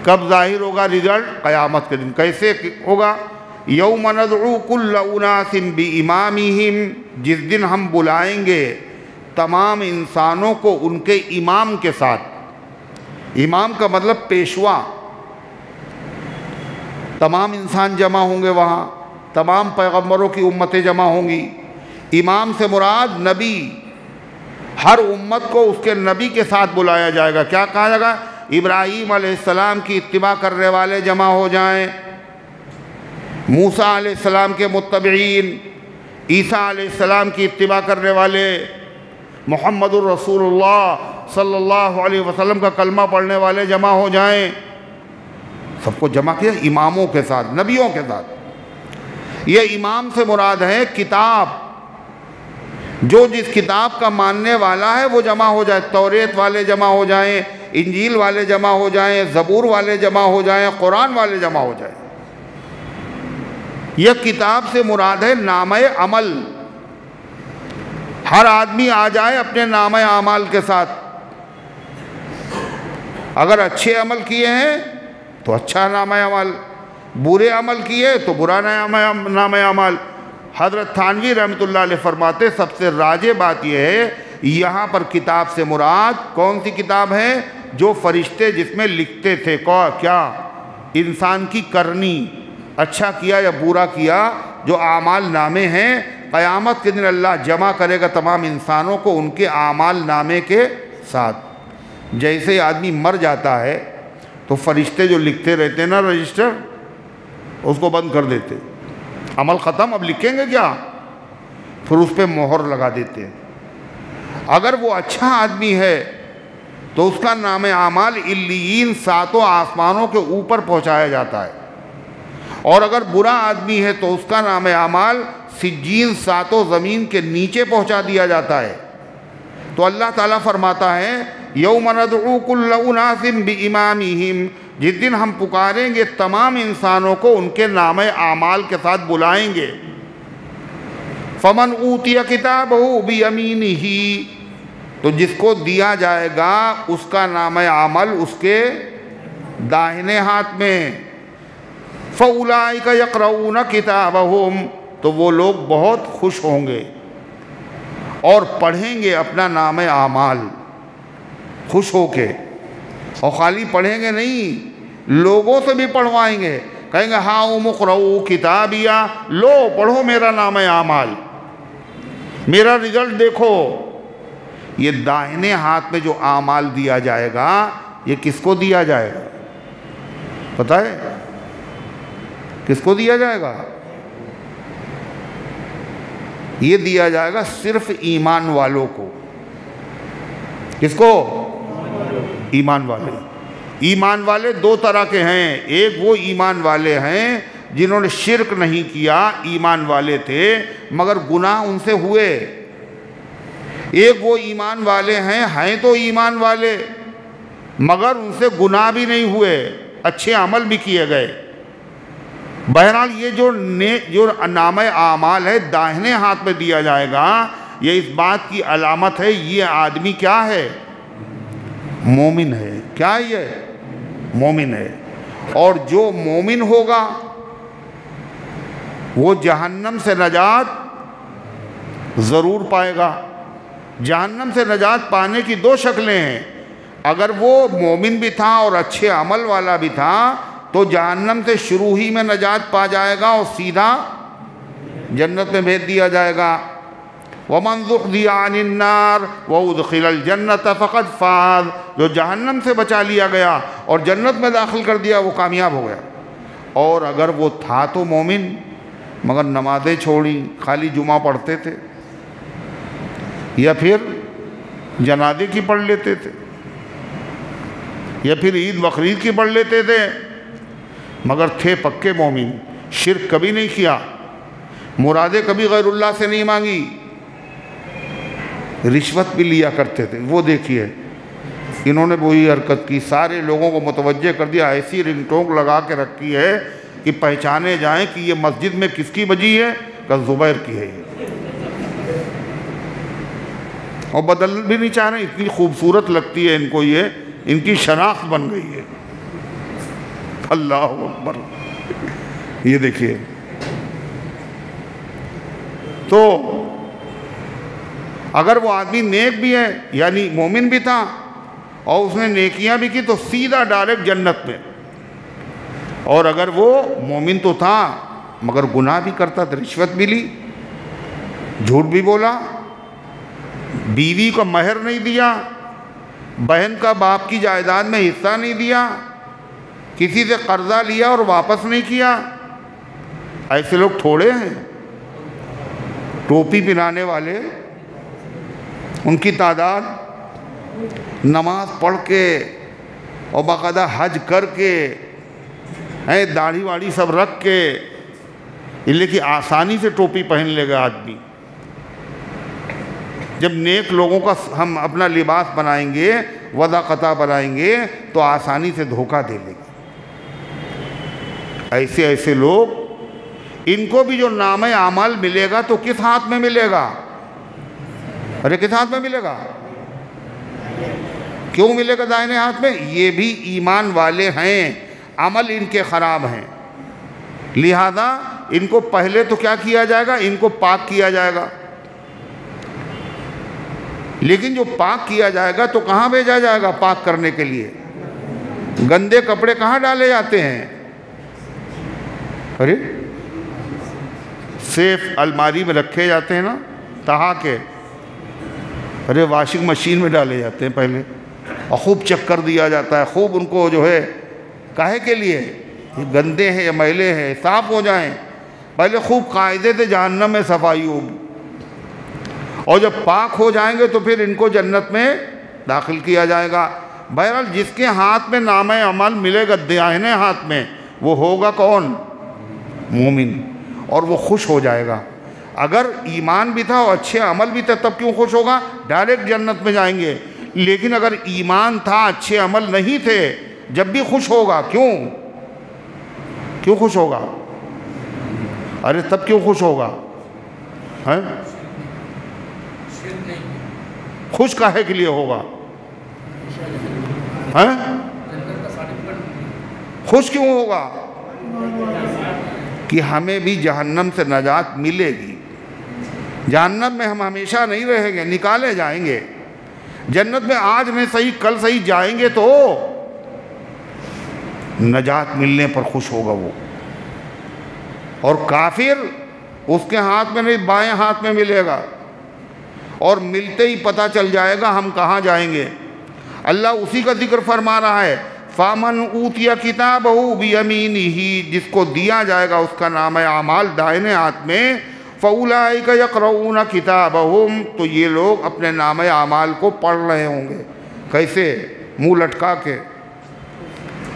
Speaker 1: کب ظاہر ہوگا رزلٹ؟ قیامت کے دن۔ کیسے ہوگا؟ یوم ندعو کل اناس بامامہم، جس دن ہم بلائیں گے تمام انسانوں کو ان کے امام کے ساتھ۔ امام کا مطلب پیشوا۔ تمام انسان جمع ہوں گے وہاں، تمام پیغمبروں کی امتیں جمع ہوں گی۔ امام سے مراد نبی، ہر امت کو اس کے نبی کے ساتھ بلایا جائے گا۔ کیا کہا جائے گا؟ ابراہیم علیہ السلام کی اتباع کرنے والے جمع ہو جائیں، موسیٰ علیہ السلام کے متبعین، عیسیٰ علیہ السلام کی اتباع کرنے والے، محمد الرسول اللہ صلی اللہ علیہ وسلم کا کلمہ پڑھنے والے جمع ہو جائیں۔ سب کو جمع کیا اماموں کے ساتھ، نبیوں کے ساتھ۔ یہ امام سے مراد ہے کتاب، جو جس کتاب کا ماننے والا ہے وہ جمع ہو جائے۔ توریت والے جمع ہو جائیں، انجیل والے جمع ہو جائیں، زبور والے جمع ہو جائیں، قرآن والے جمع ہو جائیں۔ یہ کتاب سے مراد ہے نامہ عمل۔ ہر آدمی آ جائے اپنے نامہ اعمال کے ساتھ۔ اگر اچھے عمل کیے ہیں تو اچھا نامہ عمل، برے عمل کیے تو برا نامہ عمل۔ حضرت تھانوی رحمۃ اللہ علیہ فرماتے سب سے راجح بات یہ ہے، یہاں پر کتاب سے مراد کون سی کتاب ہے؟ جو فرشتے جس میں لکھتے تھے کیا؟ انسان کی کرنی، اچھا کیا یا برا کیا، جو اعمال نامے ہیں۔ قیامت کے دن اللہ جمع کرے گا تمام انسانوں کو ان کے اعمال نامے کے ساتھ۔ جیسے آدمی مر جاتا ہے تو فرشتے جو لکھتے رہتے ہیں نا رجسٹر، اس کو بند کر دیتے، عمل ختم، اب لکھیں گے کیا؟ پھر اس پہ مہر لگا دیتے ہیں۔ اگر وہ اچھا آدمی ہے تو اس کا نام اعمال علیین، ساتوں آسمانوں کے اوپر پہنچایا جاتا ہے، اور اگر برا آدمی ہے تو اس کا نام اعمال سجین ساتوں زمین کے نیچے پہنچا دیا جاتا ہے۔ تو اللہ تعالیٰ فرماتا ہے یوم ندعو کل اناس بامامہم، جس دن ہم پکاریں گے تمام انسانوں کو ان کے نام اعمال کے ساتھ بلائیں گے۔ فمن اوتی کتابہ بیمینہ، تو جس کو دیا جائے گا اس کا نام عمل اس کے داہنے ہاتھ میں، فاولئک یقرؤون کتابہم، تو وہ لوگ بہت خوش ہوں گے اور پڑھیں گے اپنا نام اعمال خوش ہو کے، اور خالی پڑھیں گے نہیں، لوگوں سے بھی پڑھوائیں گے، کہیں گے ہاؤم اقرؤوا کتابیہ، لو پڑھو میرا نام اعمال، میرا رزلٹ دیکھو۔ یہ داہنے ہاتھ میں جو اعمال دیا جائے گا یہ کس کو دیا جائے گا پتہ ہے؟ کس کو دیا جائے گا؟ یہ دیا جائے گا صرف ایمان والوں کو۔ کس کو؟ ایمان والے۔ ایمان والے دو طرح کے ہیں، ایک وہ ایمان والے ہیں جنہوں نے شرک نہیں کیا، ایمان والے تھے مگر گناہ ان سے ہوئے۔ ایک وہ ایمان والے ہیں تو ایمان والے مگر ان سے گناہ بھی نہیں ہوئے، اچھے عمل بھی کیے گئے۔ بہرحال یہ جو نام اعمال ہے داہنے ہاتھ میں دیا جائے گا، یہ اس بات کی علامت ہے یہ آدمی کیا ہے؟ مومن ہے۔ کیا یہ؟ مومن ہے۔ اور جو مومن ہوگا وہ جہنم سے نجات ضرور پائے گا۔ جہنم سے نجات پانے کی دو شکلیں ہیں، اگر وہ مومن بھی تھا اور اچھے عمل والا بھی تھا تو جہنم سے شروع ہی میں نجات پا جائے گا اور سیدھا جنت میں بھیج دیا جائے گا۔ وَمَنْ زُحْزِحَ عَنِ النَّارِ وَأُدْخِلَ الْجَنَّةَ فَقَدْ فَازَ، جو جہنم سے بچا لیا گیا اور جنت میں داخل کر دیا وہ کامیاب ہو گیا۔ اور اگر وہ تھا تو مومن مگر نمازیں چھوڑی، خالی جمعہ پڑھتے تھے یا پھر جنازے کی پڑھ لیتے تھے یا پھر عید بقرعید کی پڑھ لیتے تھے، مگر تھے پکے مومن، شرک کبھی نہیں کیا، مرادیں کبھی غیر اللہ سے نہیں مانگی، رشوت بھی لیا کرتے تھے۔ وہ دیکھیے انہوں نے وہی حرکت کی، سارے لوگوں کو متوجہ کر دیا، ایسی رنگ ٹونک لگا کے رکھی ہے کہ پہچانے جائیں کہ یہ مسجد میں کس کی بجی ہے، کہ زبیر کی ہے یہ، اور بدل بھی نہیں چاہ رہے، اتنی خوبصورت لگتی ہے ان کو، یہ ان کی شناخت بن گئی ہے۔ اللہ اکبر۔ یہ دیکھیے تو اگر وہ آدمی نیک بھی ہے یعنی مومن بھی تھا اور اس نے نیکیاں بھی کی تو سیدھا ڈائریکٹ جنت میں، اور اگر وہ مومن تو تھا مگر گناہ بھی کرتا تھا، رشوت بھی لی، جھوٹ بھی بولا، بیوی کو مہر نہیں دیا، بہن کا باپ کی جائیداد میں حصہ نہیں دیا، کسی سے قرضہ لیا اور واپس نہیں کیا، ایسے لوگ تھوڑے ہیں۔ ٹوپی پہنانے والے ان کی تعداد، نماز پڑھ کے اور باقاعدہ حج کر کے داڑھی واڑی سب رکھ کے، لیکن آسانی سے ٹوپی پہن لے گا آدمی۔ جب نیک لوگوں کا ہم اپنا لباس بنائیں گے، وضع قطع بنائیں گے تو آسانی سے دھوکہ دے لیں گے۔ ایسے ایسے لوگ، ان کو بھی جو نام اعمال ملے گا تو کس ہاتھ میں ملے گا؟ ارے کس ہاتھ میں ملے گا؟ کیوں ملے گا دائنے ہاتھ میں؟ یہ بھی ایمان والے ہیں، عمل ان کے خراب ہیں، لہذا ان کو پہلے تو کیا کیا جائے گا؟ ان کو پاک کیا جائے گا۔ لیکن جو پاک کیا جائے گا تو کہاں بھیجا جائے گا پاک کرنے کے لیے؟ گندے کپڑے کہاں ڈالے جاتے ہیں؟ ارے سیف الماری میں رکھے جاتے ہیں نا تہا کے، ارے واشنگ مشین میں ڈالے جاتے ہیں پہلے، اور خوب چکر دیا جاتا ہے، خوب ان کو جو ہے کاہے کے لیے؟ یہ گندے ہیں یا میلے ہیں، صاف ہو جائیں، پہلے خوب قاعدے سے جہنم میں صفائی ہوگی، اور جب پاک ہو جائیں گے تو پھر ان کو جنت میں داخل کیا جائے گا۔ بہرحال جس کے ہاتھ میں نام عمل ملے گا دائنے ہاتھ میں، وہ ہوگا کون؟ مومن، اور وہ خوش ہو جائے گا۔ اگر ایمان بھی تھا اور اچھے عمل بھی تھا تب کیوں خوش ہوگا؟ ڈائریکٹ جنت میں جائیں گے۔ لیکن اگر ایمان تھا اچھے عمل نہیں تھے جب بھی خوش ہوگا، کیوں خوش ہوگا؟ ارے تب کیوں خوش ہوگا؟ خوش کاہے کے لیے ہوگا؟ خوش کیوں ہوگا؟ کہ ہمیں بھی جہنم سے نجات ملے گی۔ جہنم میں ہم ہمیشہ نہیں رہیں گے، نکالے جائیں گے۔ جنت میں آج نہیں صحیح کل صحیح جائیں گے تو نجات ملنے پر خوش ہوگا وہ۔ اور کافر اس کے ہاتھ میں نہیں، بائیں ہاتھ میں ملے گا، اور ملتے ہی پتہ چل جائے گا ہم کہاں جائیں گے۔ اللہ اسی کا ذکر فرما رہا ہے، فَمَنْ أُوتِيَ كِتَابَهُ بِيَمِينِهِ، جس کو دیا جائے گا اس کا نامہ اعمال دائنے ہاتھ میں، فَأُولَٰئِكَ يَقْرَؤُونَ كِتَابَهُمْ، تو یہ لوگ اپنے نامہ اعمال کو پڑھ رہے ہوں گے۔ کیسے؟ منہ لٹکا کے۔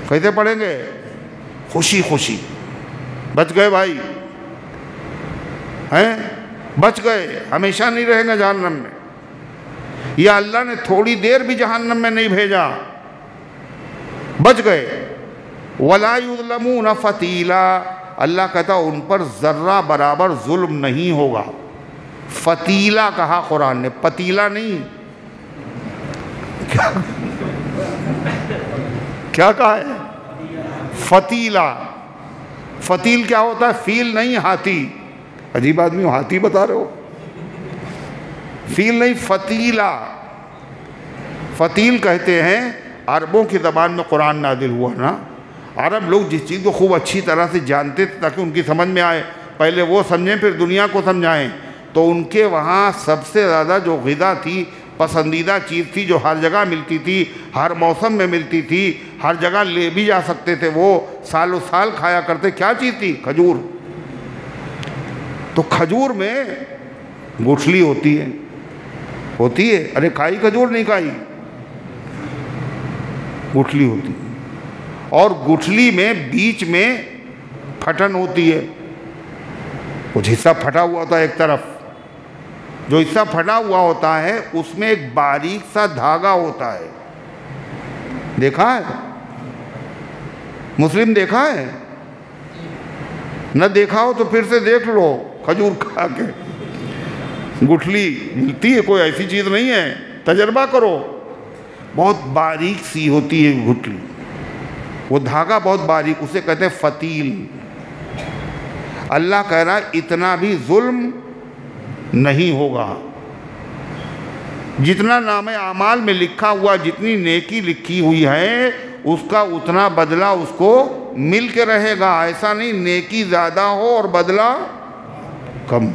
Speaker 1: کیسے پڑھیں گے؟ خوشی خوشی۔ بچ گئے بھائی، ہیں؟ بچ گئے، ہمیشہ نہیں رہیں گے جہنم میں۔ یا اللہ نے تھوڑی دیر بھی جہنم میں نہیں بھیجا، بچ گئے۔ وَلَا يُظْلَمُونَ فَتِيلًا، اللہ کہتا ان پر ذرہ برابر ظلم نہیں ہوگا۔ فتیلہ کہا قرآن نے، پتیلا نہیں۔ کیا کہا ہے؟ فتیلہ۔ فتیل کیا ہوتا ہے؟ فیل نہیں، ہاتھی۔ عجیب آدمی ہو، ہاتھی بتا رہے ہو، فیل نہیں، فتیلہ۔ فتیل کہتے ہیں، عربوں کی زبان میں قرآن نازل ہوا نا، عرب لوگ جس چیز کو خوب اچھی طرح سے جانتے تھے تاکہ ان کی سمجھ میں آئے، پہلے وہ سمجھیں پھر دنیا کو سمجھائیں، تو ان کے وہاں سب سے زیادہ جو غذا تھی، پسندیدہ چیز تھی، جو ہر جگہ ملتی تھی، ہر موسم میں ملتی تھی، ہر جگہ لے بھی جا سکتے تھے، وہ سال و سال کھایا کرتے، کیا چیز تھی؟ کھجور۔ تو کھجور میں گٹھلی ہوتی ہے، ارے کھائی کھجور؟ نہیں کھائی، گٹھلی ہوتی ہے، اور گٹھلی میں بیچ میں پھٹن ہوتی ہے، کچھ حصہ پھٹا ہوا ہوتا ہے ایک طرف، جو حصہ پھٹا ہوا ہوتا ہے اس میں ایک باریک سا دھاگا ہوتا ہے۔ دیکھا ہے؟ مسلم دیکھا ہے؟ نہ دیکھا ہو تو پھر سے دیکھ لو، کھجور کھا کے گٹھلی ملتی ہے، کوئی ایسی چیز نہیں ہے، تجربہ کرو۔ بہت باریک سی ہوتی ہے گٹھلی، وہ دھاگا بہت باریک، اسے کہتے ہیں فتیل۔ اللہ کہہ رہا ہے اتنا بھی ظلم نہیں ہوگا، جتنا نامہ اعمال میں لکھا ہوا، جتنی نیکی لکھی ہوئی ہے اس کا اتنا بدلہ اس کو مل کے رہے گا۔ ایسا نہیں نیکی زیادہ ہو اور بدلہ کم۔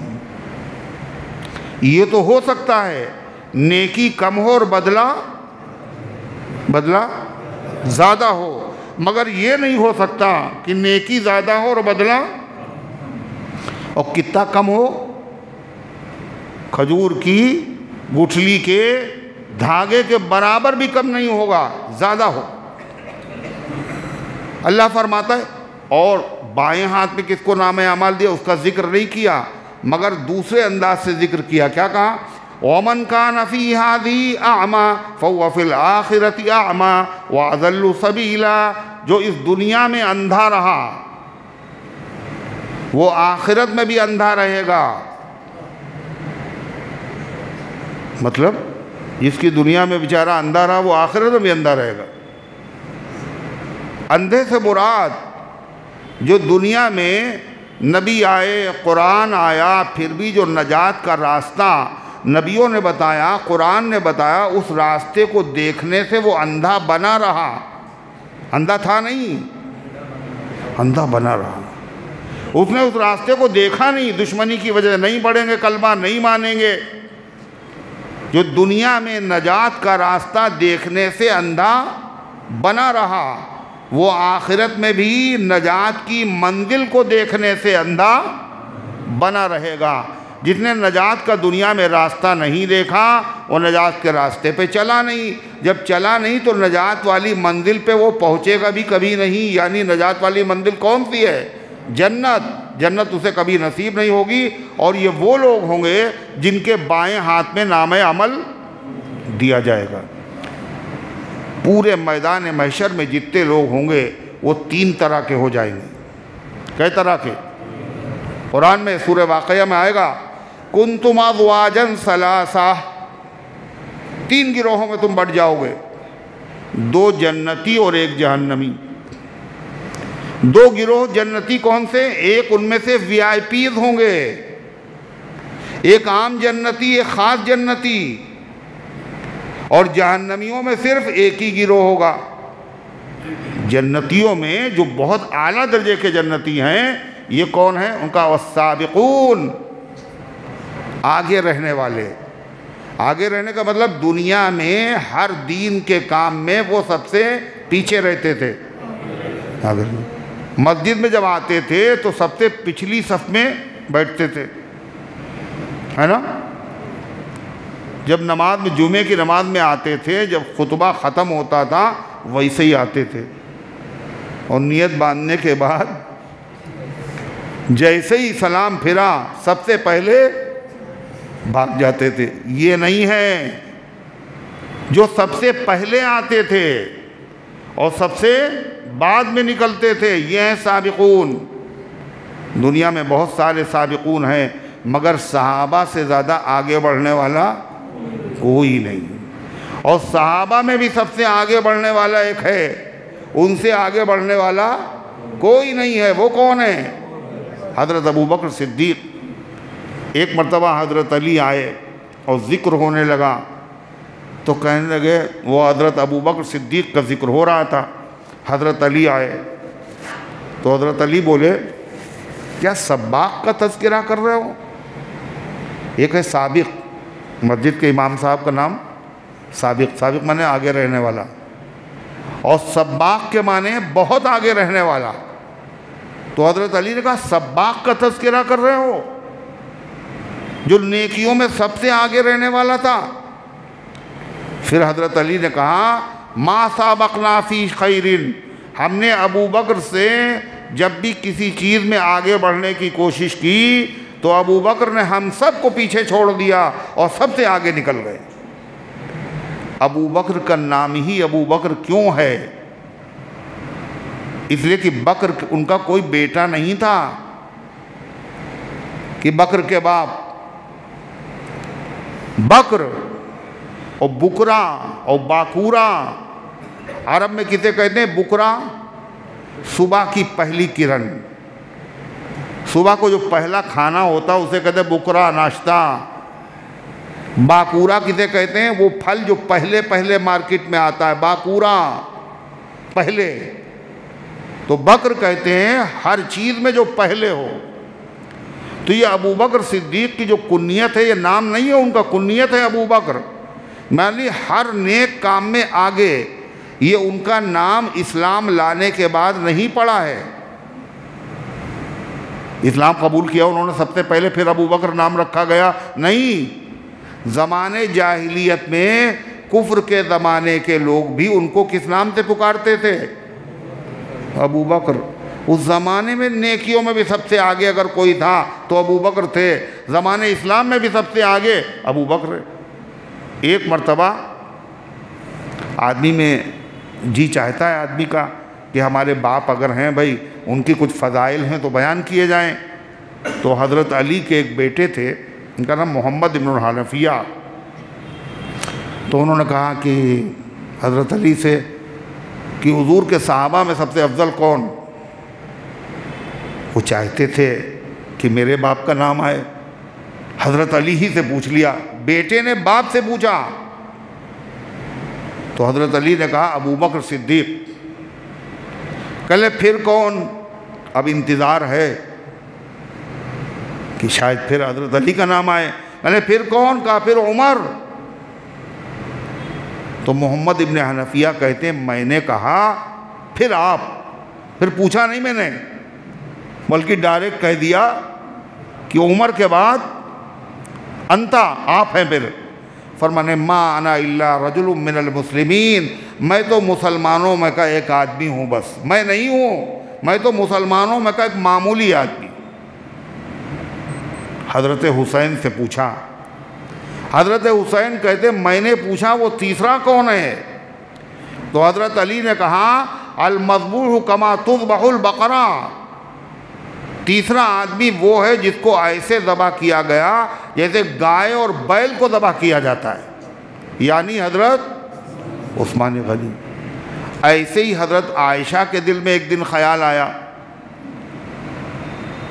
Speaker 1: یہ تو ہو سکتا ہے نیکی کم ہو اور بدلہ زیادہ ہو، مگر یہ نہیں ہو سکتا کہ نیکی زیادہ ہو اور بدلہ، اور کتنا کم ہو؟ کھجور کی گٹھلی کے دھاگے کے برابر بھی کم نہیں ہوگا، زیادہ ہو۔ اللہ فرماتا ہے، اور بائیں ہاتھ میں کس کو نامہ اعمال دیا اس کا ذکر نہیں کیا، مگر دوسرے انداز سے ذکر کیا۔ کیا کہا؟ وَمَنْ كَانَ فِي هَذِهِ أَعْمَى فَهُوَ فِي الْآخِرَةِ أَعْمَى وَأَضَلُّ سَبِيلًا، جو اس دنیا میں اندھا رہا وہ آخرت میں بھی اندھا رہے گا۔ مطلب جس کی دنیا میں بیچارہ اندھا رہا وہ آخرت میں بھی اندھا رہے گا۔ اندھے سے مراد جو دنیا میں نبی آئے، قرآن آیا، پھر بھی جو نجات کا راستہ نبیوں نے بتایا، قرآن نے بتایا، اس راستے کو دیکھنے سے وہ اندھا بنا رہا۔ اندھا تھا نہیں، اندھا بنا رہا۔ اس نے اس راستے کو دیکھا نہیں، دشمنی کی وجہ سے نہیں پڑھیں گے کلمہ، نہیں مانیں گے۔ جو دنیا میں نجات کا راستہ دیکھنے سے اندھا بنا رہا، وہ آخرت میں بھی نجات کی منزل کو دیکھنے سے اندھا بنا رہے گا۔ جس نے نجات کا دنیا میں راستہ نہیں دیکھا وہ نجات کے راستے پہ چلا نہیں، جب چلا نہیں تو نجات والی منزل پہ وہ پہنچے گا بھی کبھی نہیں۔ یعنی نجات والی منزل کون سی ہے؟ جنت۔ جنت اسے کبھی نصیب نہیں ہوگی۔ اور یہ وہ لوگ ہوں گے جن کے بائیں ہاتھ میں نام عمل دیا جائے گا۔ پورے میدان محشر میں جتنے لوگ ہوں گے وہ 3 طرح کے ہو جائیں گے۔ کئی طرح کے؟ قرآن میں سورہ واقعہ میں آئے گا کنتم ازواجا ثلاثہ، 3 گروہوں میں تم بٹ جاؤ گے، 2 جنتی اور 1 جہنمی۔ 2 گروہ جنتی کون سے؟ ایک ان میں سے VIP ہوں گے، ایک عام جنتی، ایک خاص جنتی، اور جہنمیوں میں صرف ایک ہی گروہ ہوگا۔ جنتیوں میں جو بہت اعلیٰ درجے کے جنتی ہیں یہ کون ہیں؟ ان کا والسابقون، آگے رہنے والے۔ آگے رہنے کا مطلب دنیا میں ہر دین کے کام میں وہ سب سے پیچھے رہتے تھے۔ مسجد میں جب آتے تھے تو سب سے پچھلی صف میں بیٹھتے تھے، ہے نا؟ جب نماز میں، جمعے کی نماز میں آتے تھے، جب خطبہ ختم ہوتا تھا ویسے ہی آتے تھے، اور نیت باندھنے کے بعد جیسے ہی سلام پھرا سب سے پہلے بھاگ جاتے تھے۔ یہ نہیں ہے، جو سب سے پہلے آتے تھے اور سب سے بعد میں نکلتے تھے یہ ہیں سابقون۔ دنیا میں بہت سارے سابقون ہیں مگر صحابہ سے زیادہ آگے بڑھنے والا کوئی نہیں، اور صحابہ میں بھی سب سے آگے بڑھنے والا ایک ہے، ان سے آگے بڑھنے والا کوئی نہیں ہے۔ وہ کون ہے؟ حضرت ابوبکر صدیق۔ ایک مرتبہ حضرت علی آئے اور ذکر ہونے لگا تو کہنے لگے، وہ حضرت ابوبکر صدیق کا ذکر ہو رہا تھا، حضرت علی آئے تو حضرت علی بولے کیا سباق کا تذکرہ کر رہے ہو؟ ایک ہے سابق، مسجد کے امام صاحب کا نام سابق، سابق مانے آگے رہنے والا، اور سباق کے معنی بہت آگے رہنے والا۔ تو حضرت علی نے کہا سباق کا تذکرہ کر رہے ہو جو نیکیوں میں سب سے آگے رہنے والا تھا؟ پھر حضرت علی نے کہا ما سابقنا فی خیرن، ہم نے ابوبکر سے جب بھی کسی چیز میں آگے بڑھنے کی کوشش کی تو ابوبکر نے ہم سب کو پیچھے چھوڑ دیا اور سب سے آگے نکل گئے۔ ابوبکر کا نام ہی ابوبکر کیوں ہے؟ اس لیے کہ بکر ان کا کوئی بیٹا نہیں تھا، کہ بکر کے باپ بکر اور بکرا اور باکورا، عرب میں کسے کہتے ہیں؟ بکرا، صبح کی پہلی کرن، صبح کو جو پہلا کھانا ہوتا ہے اسے کہتے ہیں بکرا، ناشتہ۔ باکورا کسے کہتے ہیں؟ وہ پھل جو پہلے پہلے مارکیٹ میں آتا ہے، باکورا پہلے۔ تو بکر کہتے ہیں ہر چیز میں جو پہلے ہو۔ تو یہ ابوبکر صدیق کی جو کنیت ہے، یہ نام نہیں ہے ان کا، کنیت ہے ابوبکر، یعنی ہر نیک کام میں آگے۔ یہ ان کا نام اسلام لانے کے بعد نہیں پڑا ہے، اسلام قبول کیا انہوں نے سب سے پہلے پھر ابوبکر نام رکھا گیا نہیں۔ زمانے جاہلیت میں کفر کے زمانے کے لوگ بھی ان کو کس نام سے پکارتے تھے؟ ابوبکر۔ اس زمانے میں نیکیوں میں بھی سب سے آگے اگر کوئی تھا تو ابوبکر تھے، زمانے اسلام میں بھی سب سے آگے ابوبکر ہے۔ ایک مرتبہ آدمی میں جی چاہتا ہے آدمی کا کہ ہمارے باپ اگر ہیں بھائی ان کی کچھ فضائل ہیں تو بیان کیے جائیں۔ تو حضرت علی کے ایک بیٹے تھے، ان کا نام محمد ابن الحنفیہ، تو انہوں نے کہا کہ حضرت علی سے کہ حضور کے صحابہ میں سب سے افضل کون؟ وہ چاہتے تھے کہ میرے باپ کا نام آئے، حضرت علی ہی سے پوچھ لیا، بیٹے نے باپ سے پوچھا۔ تو حضرت علی نے کہا ابوبکر صدیق۔ کہلے پھر کون؟ اب انتظار ہے کہ شاید پھر حضرت علی کا نام آئے۔ کہلے پھر کون؟ کہا پھر عمر۔ تو محمد ابن حنفیہ کہتے ہیں میں نے کہا پھر آپ، پھر پوچھا نہیں میں نے بلکہ ڈائریکٹ کہہ دیا کہ عمر کے بعد انتا، آپ ہیں۔ پھر فرمانے ما انا الا رجل من المسلمین، میں تو مسلمانوں میں کا ایک آدمی ہوں، بس میں نہیں ہوں، میں تو مسلمانوں میں کا ایک معمولی آدمی۔ حضرت حسین سے پوچھا. حضرت حسین کہتے میں نے پوچھا وہ تیسرا کون ہے؟ تو حضرت علی نے کہا المذبوح کما تذبح البقرہ، تیسرا آدمی وہ ہے جس کو ایسے ذبح کیا گیا جیسے گائے اور بیل کو ذبح کیا جاتا ہے، یعنی حضرت عثمان غنی. ایسے ہی حضرت عائشہ کے دل میں ایک دن خیال آیا،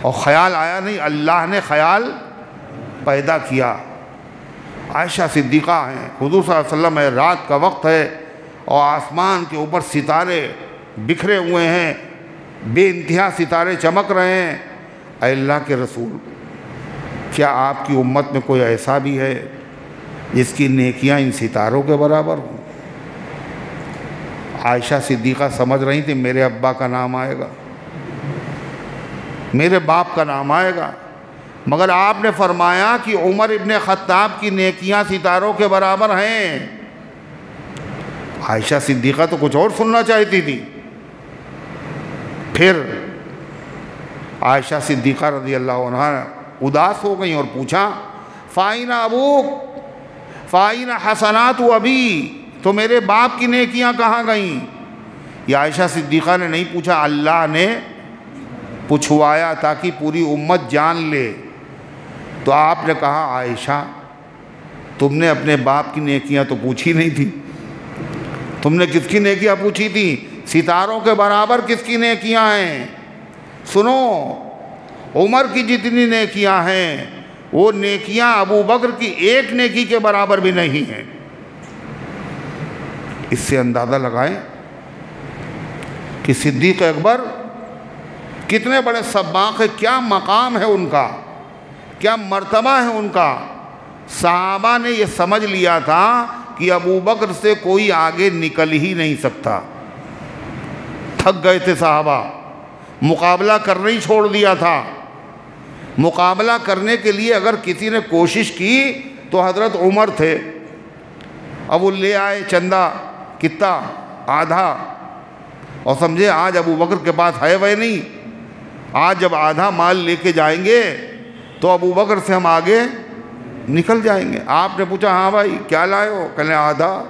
Speaker 1: اور خیال آیا نہیں، اللہ نے خیال پیدا کیا. عائشہ صدیقہ ہیں، حضور صلی اللہ علیہ وسلم ہے، رات کا وقت ہے اور آسمان کے اوپر ستارے بکھرے ہوئے ہیں، بے انتہا ستارے چمک رہے ہیں. اے اللہ کے رسول، کیا آپ کی امت میں کوئی ایسا بھی ہے جس کی نیکیاں ان ستاروں کے برابر ہوں؟ عائشہ صدیقہ سمجھ رہی تھی میرے ابا کا نام آئے گا، میرے باپ کا نام آئے گا، مگر آپ نے فرمایا کہ عمر ابن خطاب کی نیکیاں ستاروں کے برابر ہیں. عائشہ صدیقہ تو کچھ اور سننا چاہتی تھی. پھر عائشہ صدیقہ رضی اللہ عنہا اداس ہو گئیں اور پوچھا فَأَيْنَ أَبُوكَ فَأَيْنَ حَسَنَاتُ أَبِي، تو میرے باپ کی نیکیاں کہاں گئیں؟ یہ عائشہ صدیقہ نے نہیں پوچھا، اللہ نے پوچھوایا تاکہ پوری امت جان لے. تو آپ نے کہا عائشہ تم نے اپنے باپ کی نیکیاں تو پوچھی نہیں تھی، تم نے کس کی نیکیاں پوچھی تھی؟ ستاروں کے برابر کس کی نیکیاں ہیں؟ سنو، عمر کی جتنی نیکیاں ہیں وہ نیکیاں ابو بکر کی ایک نیکی کے برابر بھی نہیں ہیں. اس سے اندازہ لگائیں کہ صدیق اکبر کتنے بڑے سباق ہیں، کیا مقام ہے ان کا، کیا مرتبہ ہے ان کا. صحابہ نے یہ سمجھ لیا تھا کہ ابو بکر سے کوئی آگے نکل ہی نہیں سکتا. تھک گئے تھے صحابہ، مقابلہ کرنا ہی چھوڑ دیا تھا. مقابلہ کرنے کے لیے اگر کسی نے کوشش کی تو حضرت عمر تھے. اب وہ لے آئے چندہ، کتا آدھا، اور سمجھے آج ابو بکر کے پاس ہے وہ نہیں، آج جب آدھا مال لے کے جائیں گے تو ابو بکر سے ہم آگے نکل جائیں گے. آپ نے پوچھا ہاں بھائی کیا لائے ہو؟ کہنے آدھا.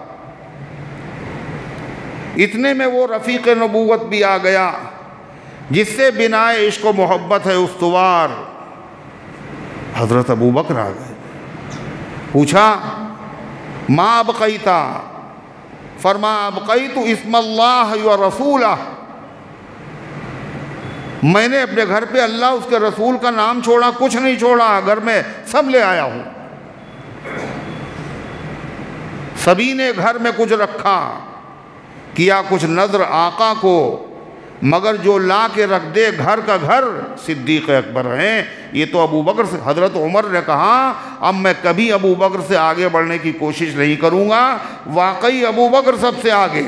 Speaker 1: اتنے میں وہ رفیق نبوت بھی آ گیا جس سے بنا عشق و محبت ہے استوار. حضرت ابو بکر آ گئے. پوچھا ما ابقیتا؟ فرما ابقیت اسم اللہ و رسولہ، میں نے اپنے گھر پہ اللہ اس کے رسول کا نام چھوڑا، کچھ نہیں چھوڑا، گھر میں سب لے آیا ہوں. سبھی نے گھر میں کچھ رکھا، کیا کچھ نذر آقا کو، مگر جو لا کے رکھ دے گھر کا گھر صدیق اکبر ہیں. یہ تو ابو بکر سے، حضرت عمر نے کہا اب میں کبھی ابو بکر سے آگے بڑھنے کی کوشش نہیں کروں گا. واقعی ابو بکر سب سے آگے،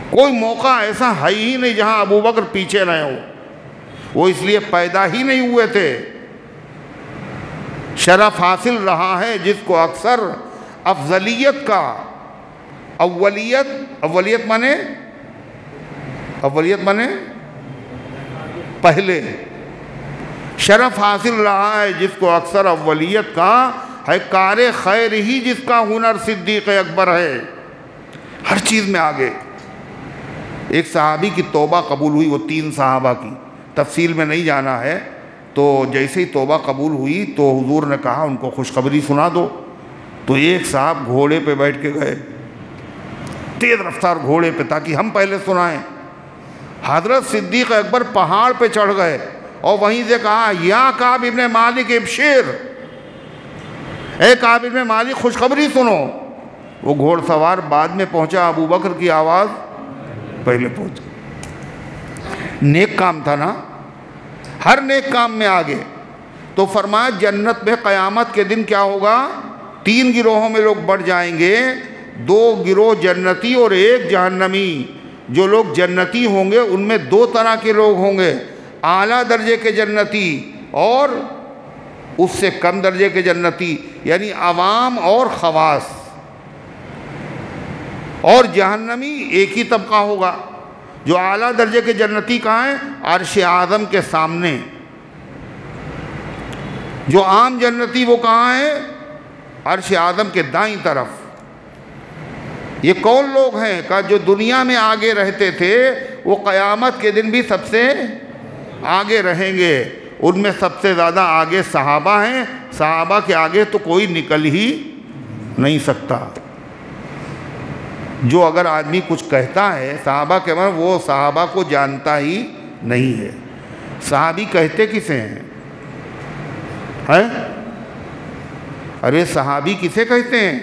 Speaker 1: کوئی موقع ایسا ہے ہی نہیں جہاں ابو بکر پیچھے رہے ہو. وہ اس لیے پیدا ہی نہیں ہوئے تھے. شرف حاصل رہا ہے جس کو اکثر افضلیت کا، اولیت مانے پہلے، شرف حاصل رہا ہے جس کو اکثر اولیت کا ہے. کار خیر ہی جس کا ہنر صدیق اکبر ہے، ہر چیز میں آگے. ایک صحابی کی توبہ قبول ہوئی، وہ 3 صحابہ کی تفصیل میں نہیں جانا ہے. تو جیسے ہی توبہ قبول ہوئی تو حضور نے کہا ان کو خوشخبری سنا دو. تو ایک صاحب گھوڑے پہ بیٹھ کے گئے، تیز رفتار گھوڑے پہ، تاکہ ہم پہلے سنائیں. حضرت صدیق اکبر پہاڑ پہ چڑھ گئے اور وہیں سے کہا یا کعب ابن مالک ابشر، اے کعب ابن مالک خوشخبری سنو. وہ گھوڑ سوار بعد میں پہنچا، ابو بکر کی آواز پہلے پہنچا. نیک کام تھا نا، ہر نیک کام میں آگے. تو فرمایا جنت میں قیامت کے دن کیا ہوگا؟ 3 گروہوں میں لوگ بڑھ جائیں گے، 2 گروہ جنتی اور 1 جہنمی. جو لوگ جنتی ہوں گے ان میں 2 طرح کے لوگ ہوں گے، اعلیٰ درجے کے جنتی اور اس سے کم درجے کے جنتی، یعنی عوام اور خواص. اور جہنمی ایک ہی طبقہ ہوگا. جو اعلیٰ درجے کے جنتی کہاں ہیں؟ عرش اعظم کے سامنے. جو عام جنتی وہ کہاں ہے؟ عرش اعظم کے دائیں طرف۔ یہ کون لوگ ہیں؟ کہ جو دنیا میں آگے رہتے تھے وہ قیامت کے دن بھی سب سے آگے رہیں گے۔ ان میں سب سے زیادہ آگے صحابہ ہیں، صحابہ کے آگے تو کوئی نکل ہی نہیں سکتا۔ جو اگر آدمی کچھ کہتا ہے صحابہ کے بارے میں، وہ صحابہ کو جانتا ہی نہیں ہے۔ صحابی کہتے کسے ہیں؟ ارے صحابی کسے کہتے ہیں؟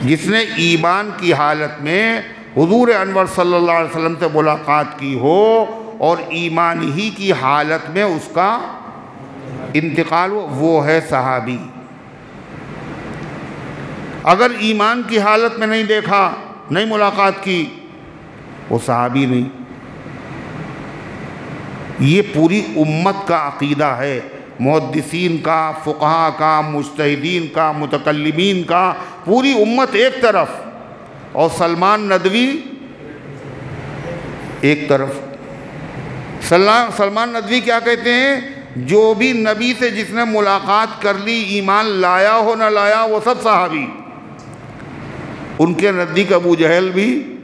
Speaker 1: جس نے ایمان کی حالت میں حضور انور صلی اللہ علیہ وسلم سے ملاقات کی ہو اور ایمان ہی کی حالت میں اس کا انتقال ہو، وہ ہے صحابی۔ اگر ایمان کی حالت میں نہیں دیکھا، نہیں ملاقات کی، وہ صحابی نہیں۔ یہ پوری امت کا عقیدہ ہے، محدثین کا، فقہاء کا، مجتہدین کا، متکلمین کا، پوری امت ایک طرف اور سلمان ندوی ایک طرف۔ سلمان ندوی کیا کہتے ہیں؟ جو بھی نبی سے جس نے ملاقات کر لی، ایمان لایا ہو نہ لایا، وہ سب صحابی۔ ان کے نزدیک ابو جہل بھی،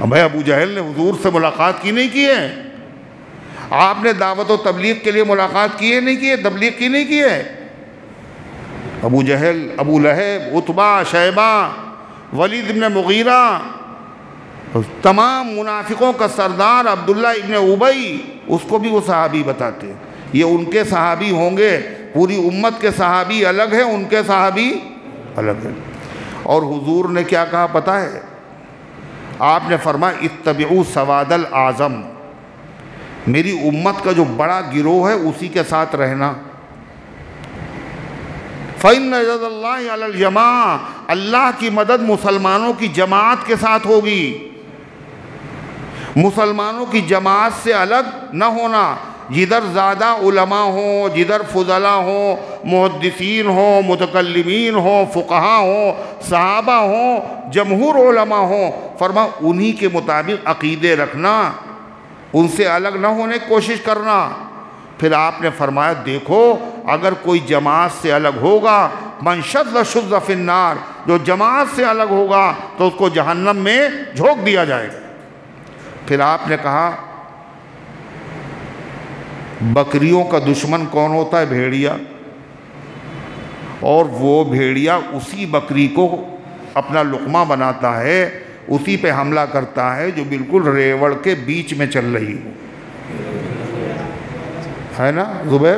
Speaker 1: بھائی ابو جہل نے حضور سے ملاقات کی نہیں کی ہے؟ آپ نے دعوت و تبلیغ کے لیے ملاقات کی ہے نہیں کی ہے؟ تبلیغ کی نہیں کی ہے؟ ابو جہل، ابو لہب، عتبہ، شیبہ، ولید ابن مغیرہ، تمام منافقوں کا سردار عبداللہ ابن ابی، اس کو بھی وہ صحابی بتاتے ہیں۔ یہ ان کے صحابی ہوں گے، پوری امت کے صحابی الگ ہیں، ان کے صحابی الگ ہیں۔ اور حضور نے کیا کہا پتہ ہے؟ آپ نے فرمایا اتبعوا سواد الاعظم، میری امت کا جو بڑا گروہ ہے اسی کے ساتھ رہنا۔ فَإِنَّ يَدَ اللَّهِ عَلَى الْجَمَاعَةِ، اللہ کی مدد مسلمانوں کی جماعت کے ساتھ ہوگی۔ مسلمانوں کی جماعت سے الگ نہ ہونا۔ جدھر زیادہ علماء ہوں، جدھر فضلاء ہوں، محدثین ہوں، متکلمین ہوں، فقہاء ہوں، صحابہ ہوں، جمہور علماء ہوں، فرما انہی کے مطابق عقیدے رکھنا، ان سے الگ نہ ہونے کی کوشش کرنا۔ پھر آپ نے فرمایا دیکھو اگر کوئی جماعت سے الگ ہوگا، من شذ شذ فی النار، جو جماعت سے الگ ہوگا تو اس کو جہنم میں جھونک دیا جائے گا۔ پھر آپ نے کہا بکریوں کا دشمن کون ہوتا ہے؟ بھیڑیا۔ اور وہ بھیڑیا اسی بکری کو اپنا لقمہ بناتا ہے، اسی پہ حملہ کرتا ہے جو بالکل ریوڑ کے بیچ میں چل رہی ہو، ہے نا زبیر؟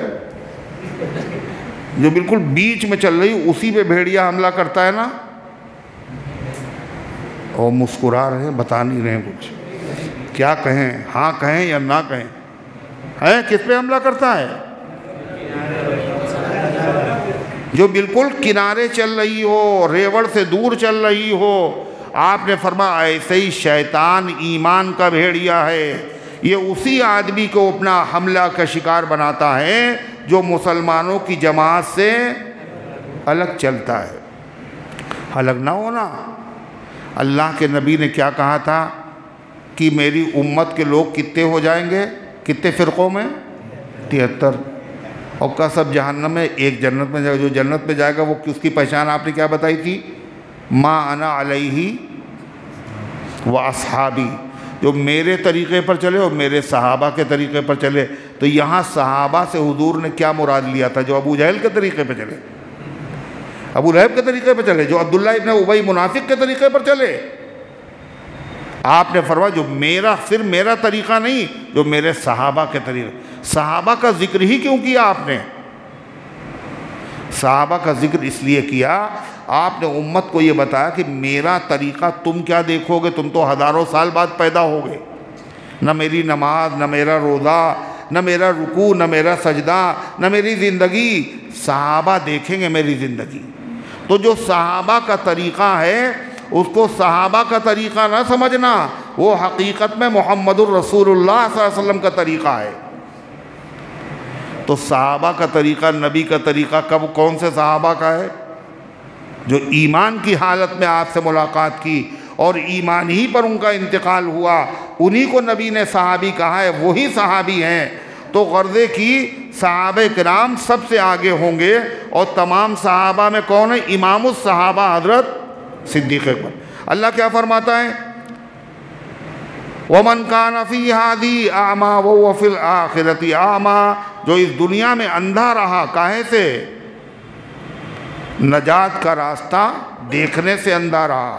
Speaker 1: جو بالکل بیچ میں چل رہی ہو اسی پہ بھیڑیا حملہ کرتا ہے نا۔ اور مسکرا رہے ہیں، بتا نہیں رہے کچھ، کیا کہیں؟ ہاں کہیں یا نہ کہیں؟ ہے کس پہ حملہ کرتا ہے؟ جو بالکل کنارے چل رہی ہو، ریوڑ سے دور چل رہی ہو۔ آپ نے فرمایا ایسے ہی شیطان ایمان کا بھیڑیا ہے، یہ اسی آدمی کو اپنا حملہ کا شکار بناتا ہے جو مسلمانوں کی جماعت سے الگ چلتا ہے۔ الگ نہ ہونا۔ اللہ کے نبی نے کیا کہا تھا کہ میری امت کے لوگ کتنے ہو جائیں گے؟ کتنے فرقوں میں؟ 73۔ اور کا سب جہنم میں، ایک جنت میں جائے گا۔ جو جنت میں جائے گا وہ اس کی پہچان آپ نے کیا بتائی تھی؟ ما انا علیہ و اصحابی، جو میرے طریقے پر چلے اور میرے صحابہ کے طریقے پر چلے۔ تو یہاں صحابہ سے حضور نے کیا مراد لیا تھا؟ جو ابو جہل کے طریقے پہ چلے، ابو لہب کے طریقے پہ چلے، جو عبداللہ ابن ابی منافق کے طریقے پر چلے۔ آپ نے فرمایا جو میرا، صرف میرا طریقہ نہیں، جو میرے صحابہ کے طریقے۔ صحابہ کا ذکر ہی کیوں کیا آپ نے؟ صحابہ کا ذکر اس لیے کیا، آپ نے امت کو یہ بتایا کہ میرا طریقہ تم کیا دیکھو گے؟ تم تو ہزاروں سال بعد پیدا ہوگے، نہ میری نماز، نہ میرا روزہ، نہ میرا رکوع، نہ میرا سجدہ، نہ میری زندگی، صحابہ دیکھیں گے میری زندگی۔ تو جو صحابہ کا طریقہ ہے اس کو صحابہ کا طریقہ نہ سمجھنا، وہ حقیقت میں محمد الرسول اللہ صلی اللہ علیہ وسلم کا طریقہ ہے۔ تو صحابہ کا طریقہ، نبی کا طریقہ کب، کون سے صحابہ کا ہے؟ جو ایمان کی حالت میں آپ سے ملاقات کی اور ایمان ہی پر ان کا انتقال ہوا، انہی کو نبی نے صحابی کہا ہے، وہی صحابی ہیں۔ تو غرضے کی صحابہ کرام سب سے آگے ہوں گے، اور تمام صحابہ میں کون ہے؟ امام الصحابہ حضرت صدیق اکبر۔ اللہ کیا فرماتا ہے؟ وَمَنْ كَانَ فِي هَذِهِ أَعْمَى وَهُوَ فِي الْآخِرَةِ أَعْمَى، جو اس دنیا میں اندھا رہا، کاہے سے؟ نجات کا راستہ دیکھنے سے اندھا رہا۔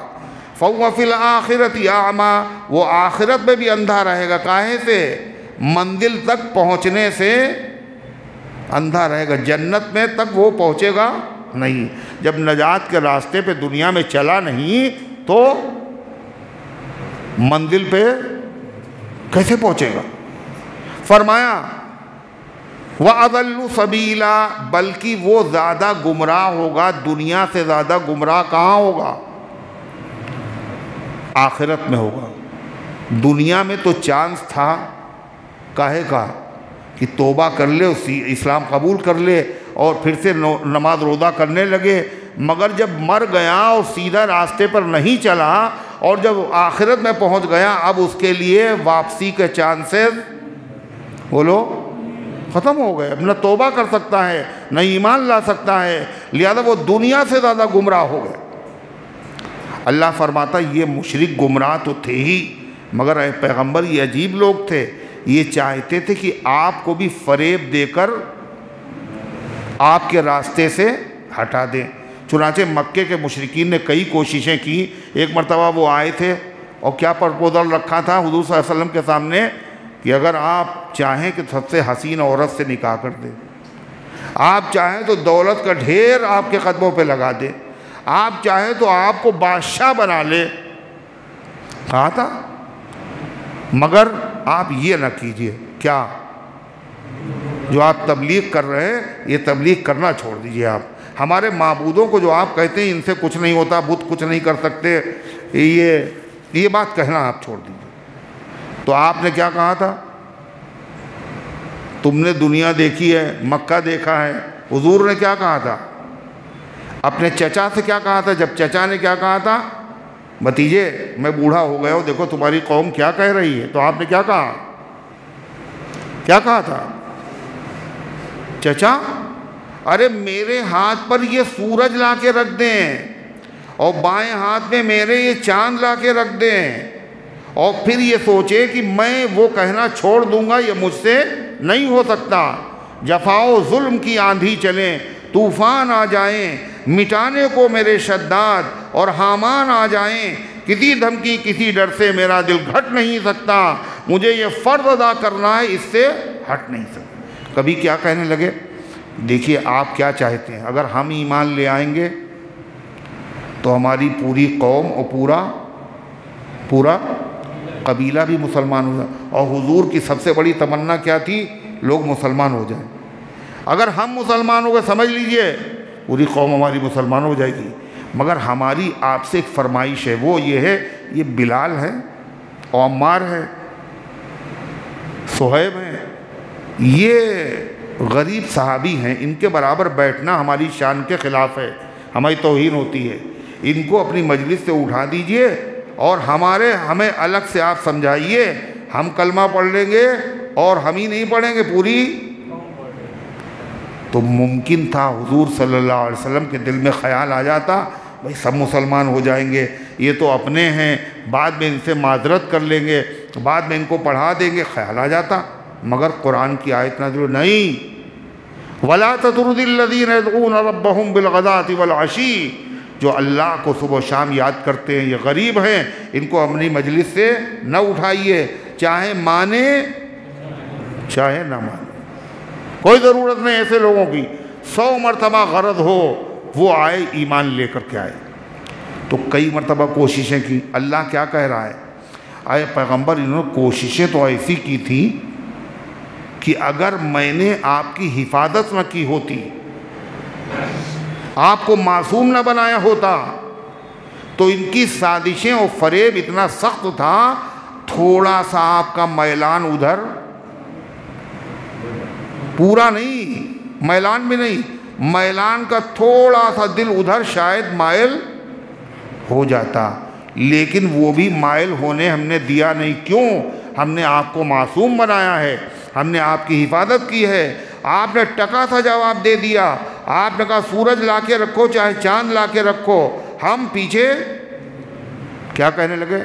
Speaker 1: فَهُوَ فِي الْآخِرَةِ أَعْمَى، وہ آخرت میں بھی اندھا رہے گا، کاہے سے؟ منزل تک پہنچنے سے اندھا رہے گا، جنت میں تک وہ پہنچے گا نہیں۔ جب نجات کے راستے پہ دنیا میں چلا نہیں تو منزل پہ کیسے پہنچے گا؟ فرمایا وَأَضَلُّ سَبِيلًا، بلکہ وہ زیادہ گمراہ ہوگا، دنیا سے زیادہ گمراہ کہاں ہوگا؟ آخرت میں ہوگا۔ دنیا میں تو چانس تھا، کاہے کا؟ کہ توبہ کر لے، اسلام قبول کر لے اور پھر سے نماز روزہ کرنے لگے، مگر جب مر گیا اور سیدھا راستے پر نہیں چلا اور جب آخرت میں پہنچ گیا، اب اس کے لیے واپسی کے چانسز بولو ختم ہو گئے۔ اب نہ توبہ کر سکتا ہے، نہ ایمان لا سکتا ہے، لہذا وہ دنیا سے زیادہ گمراہ ہو گئے۔ اللہ فرماتا یہ مشرک گمراہ تو تھے ہی، مگر اے پیغمبر یہ عجیب لوگ تھے، یہ چاہتے تھے کہ آپ کو بھی فریب دے کر آپ کے راستے سے ہٹا دیں۔ چنانچہ مکے کے مشرکین نے کئی کوششیں کی۔ ایک مرتبہ وہ آئے تھے اور کیا پرپوزل رکھا تھا حضور صلی اللہ علیہ وسلم کے سامنے کہ اگر آپ چاہیں کہ سب سے حسین عورت سے نکاح کر دیں، آپ چاہیں تو دولت کا ڈھیر آپ کے قدموں پہ لگا دیں، آپ چاہیں تو آپ کو بادشاہ بنا لے، کہا تھا، مگر آپ یہ نہ کیجئے۔ کیا؟ جو آپ تبلیغ کر رہے ہیں یہ تبلیغ کرنا چھوڑ دیجئے۔ آپ ہمارے معبودوں کو جو آپ کہتے ہیں ان سے کچھ نہیں ہوتا، بت کچھ نہیں کر سکتے، یہ بات کہنا آپ چھوڑ دیجئے۔ تو آپ نے کیا کہا تھا؟ تم نے دنیا دیکھی ہے، مکہ دیکھا ہے، حضور نے کیا کہا تھا؟ اپنے چچا سے کیا کہا تھا؟ جب چچا نے کیا کہا تھا؟ بھتیجے میں بوڑھا ہو گیا ہوں، دیکھو تمہاری قوم کیا کہہ رہی ہے، تو آپ نے کیا کہا؟ کیا کہا تھا؟ چچا ارے میرے ہاتھ پر یہ سورج لا کے رکھ دیں اور بائیں ہاتھ میں میرے یہ چاند لا کے رکھ دیں، اور پھر یہ سوچے کہ میں وہ کہنا چھوڑ دوں گا، یہ مجھ سے نہیں ہو سکتا۔ جفا و ظلم کی آندھی چلیں، طوفان آ جائیں، مٹانے کو میرے شداد اور حامان آ جائیں، کسی دھمکی کسی ڈر سے میرا دل گھٹ نہیں سکتا، مجھے یہ فرض ادا کرنا ہے، اس سے ہٹ نہیں سکتا۔ کبھی کیا کہنے لگے؟ دیکھیے آپ کیا چاہتے ہیں، اگر ہم ایمان لے آئیں گے تو ہماری پوری قوم اور پورا قبیلہ بھی مسلمان ہو جائے، اور حضور کی سب سے بڑی تمنا کیا تھی؟ لوگ مسلمان ہو جائیں۔ اگر ہم مسلمان ہو گئے سمجھ لیجئے پوری قوم ہماری مسلمان ہو جائے گی، مگر ہماری آپ سے ایک فرمائش ہے، وہ یہ ہے، یہ بلال ہے، عمار ہے، صہیب ہے، یہ غریب صحابی ہیں، ان کے برابر بیٹھنا ہماری شان کے خلاف ہے، ہماری توہین ہوتی ہے، ان کو اپنی مجلس سے اٹھا دیجئے اور ہمیں الگ سے آپ سمجھائیے، ہم کلمہ پڑھ لیں گے اور ہم ہی نہیں پڑھیں گے، پوری۔ تو ممکن تھا حضور صلی اللہ علیہ وسلم کے دل میں خیال آ جاتا بھائی سب مسلمان ہو جائیں گے، یہ تو اپنے ہیں، بعد میں ان سے معذرت کر لیں گے، بعد میں ان کو پڑھا دیں گے، خیال آ جاتا، مگر قرآن کی آیت نازل نہیں، وَلَا تَطْرُدِ الَّذِينَ يَدْعُونَ رَبَّهُمْ بِالْغَدَاةِ وَالْعَشِيِّ، جو اللہ کو صبح و شام یاد کرتے ہیں، یہ غریب ہیں، ان کو اپنی مجلس سے نہ اٹھائیے، چاہے مانے چاہے نہ مانے، کوئی ضرورت نہیں ایسے لوگوں کی، 100 مرتبہ غرض ہو وہ آئے ایمان لے کر کے آئے۔ تو کئی مرتبہ کوششیں کی، اللہ کیا کہہ رہا ہے؟ آئے پیغمبر انہوں نے کوششیں تو ایسی کی تھی کہ اگر میں نے آپ کی حفاظت نہ کی ہوتی، آپ کو معصوم نہ بنایا ہوتا، تو ان کی سازشیں اور فریب اتنا سخت تھا، تھوڑا سا آپ کا میلان ادھر، پورا نہیں، میلان بھی نہیں، میلان کا تھوڑا سا دل ادھر شاید مائل ہو جاتا، لیکن وہ بھی مائل ہونے ہم نے دیا نہیں۔ کیوں؟ ہم نے آپ کو معصوم بنایا ہے، ہم نے آپ کی حفاظت کی ہے۔ آپ نے ٹکا سا جواب دے دیا، آپ نے کہا سورج لا کے رکھو چاہے چاند لا کے رکھو، ہم پیچھے کیا کہنے لگے؟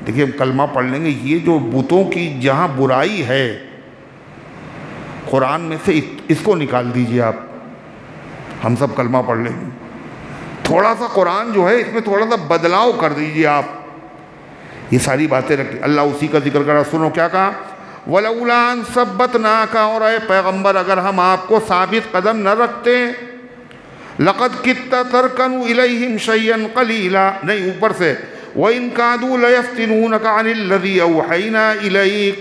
Speaker 1: دیکھیے ہم کلمہ پڑھ لیں گے، یہ جو بتوں کی جہاں برائی ہے قرآن میں سے اس کو نکال دیجئے آپ، ہم سب کلمہ پڑھ لیں گے۔ تھوڑا سا قرآن جو ہے اس میں تھوڑا سا بدلاؤ کر دیجئے آپ، یہ ساری باتیں رکھ، اللہ اسی کا ذکر کر رہا۔ سنو کیا کہا، وَلَوْلَا أَن ثَبَّتْنَاكَ، اور اے پیغمبر اگر ہم آپ کو ثابت قدم نہ رکھتے، لَقَدْ كِدتَّ تَرْكَنُوا إِلَيْهِمْ شَيْئًا قَلِيلًا، نہیں اوپر سے وَإِن كَادُوا لَيَفْتِنُونَكَ عَنِ الَّذِي أَوْحَيْنَا إِلَيْكَ،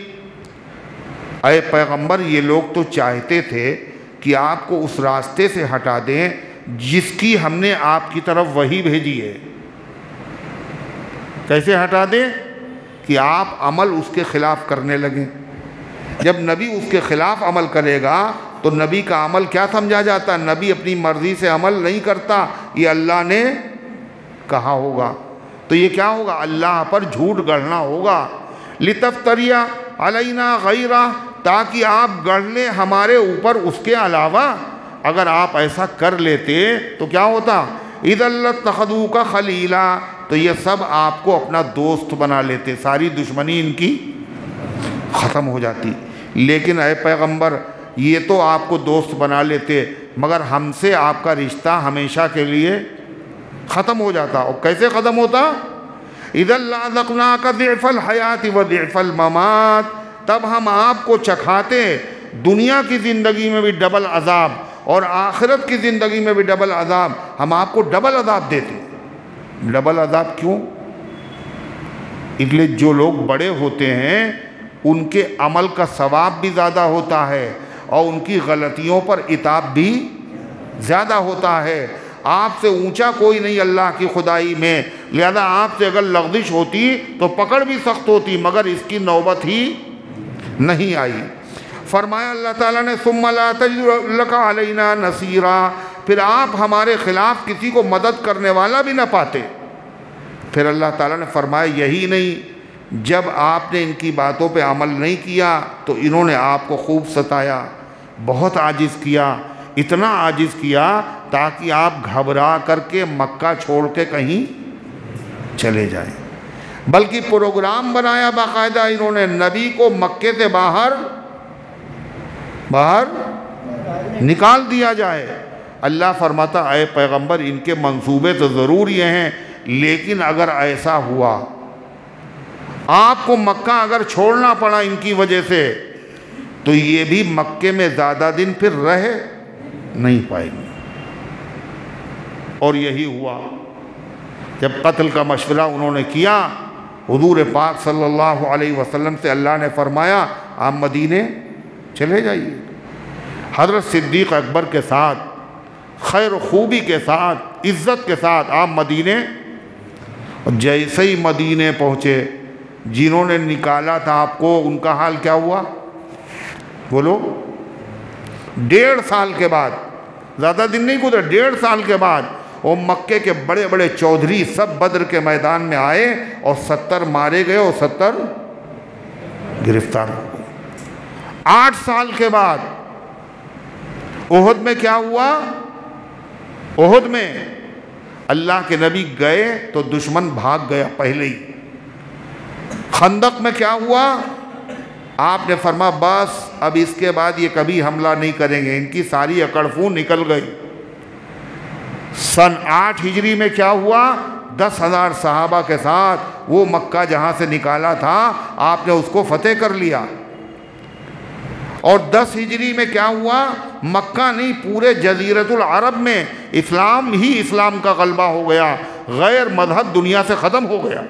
Speaker 1: اے پیغمبر یہ لوگ تو چاہتے تھے کہ آپ کو اس راستے سے ہٹا دیں جس کی ہم نے آپ کی طرف وحی بھیجی ہے۔ کیسے ہٹا دیں؟ کہ آپ عمل اس کے خلاف کرنے لگیں۔ جب نبی اس کے خلاف عمل کرے گا تو نبی کا عمل کیا سمجھا جاتا؟ نبی اپنی مرضی سے عمل نہیں کرتا، یہ اللہ نے کہا ہوگا، تو یہ کیا ہوگا؟ اللہ پر جھوٹ گڑھنا ہوگا۔ لِتَفْتَرِيَ عَلَيْنَا غَيْرَهُ، تاکہ آپ گڑھ لیں ہمارے اوپر اس کے علاوہ۔ اگر آپ ایسا کر لیتے تو کیا ہوتا؟ اِذًا لَاتَّخَذُوكَ خَلِيلًا، تو یہ سب آپ کو اپنا دوست بنا لیتے، ساری دشمنی ان کی ختم ہو جاتی۔ لیکن اے پیغمبر یہ تو آپ کو دوست بنا لیتے مگر ہم سے آپ کا رشتہ ہمیشہ کے لیے ختم ہو جاتا۔ اور کیسے ختم ہوتا؟ اِذًا لَأَذَقْنَاكَ ضِعْفَ الْحَيَاةِ وَضِعْفَ الْمَمَاتِ، تب ہم آپ کو چکھاتے دنیا کی زندگی میں بھی ڈبل عذاب اور آخرت کی زندگی میں بھی ڈبل عذاب، ہم آپ کو ڈبل عذاب دیتے۔ ڈبل عذاب کیوں؟ اس لیے جو لوگ بڑے ہوتے ہیں ان کے عمل کا ثواب بھی زیادہ ہوتا ہے اور ان کی غلطیوں پر عتاب بھی زیادہ ہوتا ہے۔ آپ سے اونچا کوئی نہیں اللہ کی خدائی میں، لہذا آپ سے اگر لغزش ہوتی تو پکڑ بھی سخت ہوتی، مگر اس کی نوبت ہی نہیں آئی۔ فرمایا اللہ تعالیٰ نے ثُمَّ لَا تَجِدُ لَكَ عَلَيْنَا نَصِيرًا، پھر آپ ہمارے خلاف کسی کو مدد کرنے والا بھی نہ پاتے۔ پھر اللہ تعالیٰ نے فرمایا یہی نہیں، جب آپ نے ان کی باتوں پہ عمل نہیں کیا تو انہوں نے آپ کو خوب ستایا، بہت عاجز کیا، اتنا عاجز کیا تاکہ آپ گھبرا کر کے مکہ چھوڑ کے کہیں چلے جائیں، بلکہ پروگرام بنایا باقاعدہ انہوں نے نبی کو مکے سے باہر نکال دیا جائے۔ اللہ فرماتا اے پیغمبر ان کے منصوبے تو ضرور یہ ہیں، لیکن اگر ایسا ہوا آپ کو مکہ اگر چھوڑنا پڑا ان کی وجہ سے تو یہ بھی مکے میں زیادہ دن پھر رہ نہیں پائیں گے۔ اور یہی ہوا، جب قتل کا مشورہ انہوں نے کیا حضور پاک صلی اللہ علیہ وسلم سے اللہ نے فرمایا آپ مدینے چلے جائیے۔ حضرت صدیق اکبر کے ساتھ خیر و خوبی کے ساتھ عزت کے ساتھ آپ مدینے، اور جیسے ہی مدینے پہنچے جنہوں نے نکالا تھا آپ کو ان کا حال کیا ہوا؟ بولو، 1.5 سال کے بعد، زیادہ دن نہیں گزرے، 1.5 سال کے بعد وہ مکے کے بڑے بڑے چودھری سب بدر کے میدان میں آئے اور 70 مارے گئے اور 70 گرفتار ہو گئے۔ 8 سال کے بعد احد میں کیا ہوا؟ احد میں اللہ کے نبی گئے تو دشمن بھاگ گیا پہلے ہی۔ خندق میں کیا ہوا؟ آپ نے فرمایا بس اب اس کے بعد یہ کبھی حملہ نہیں کریں گے، ان کی ساری اکڑ فون نکل گئی۔ سن 8 ہجری میں کیا ہوا؟ 10,000 صحابہ کے ساتھ وہ مکہ جہاں سے نکالا تھا آپ نے اس کو فتح کر لیا۔ اور 10 ہجری میں کیا ہوا؟ مکہ نہیں پورے جزیرۃ العرب میں اسلام ہی اسلام کا غلبہ ہو گیا، غیر مذہب دنیا سے ختم ہو گیا۔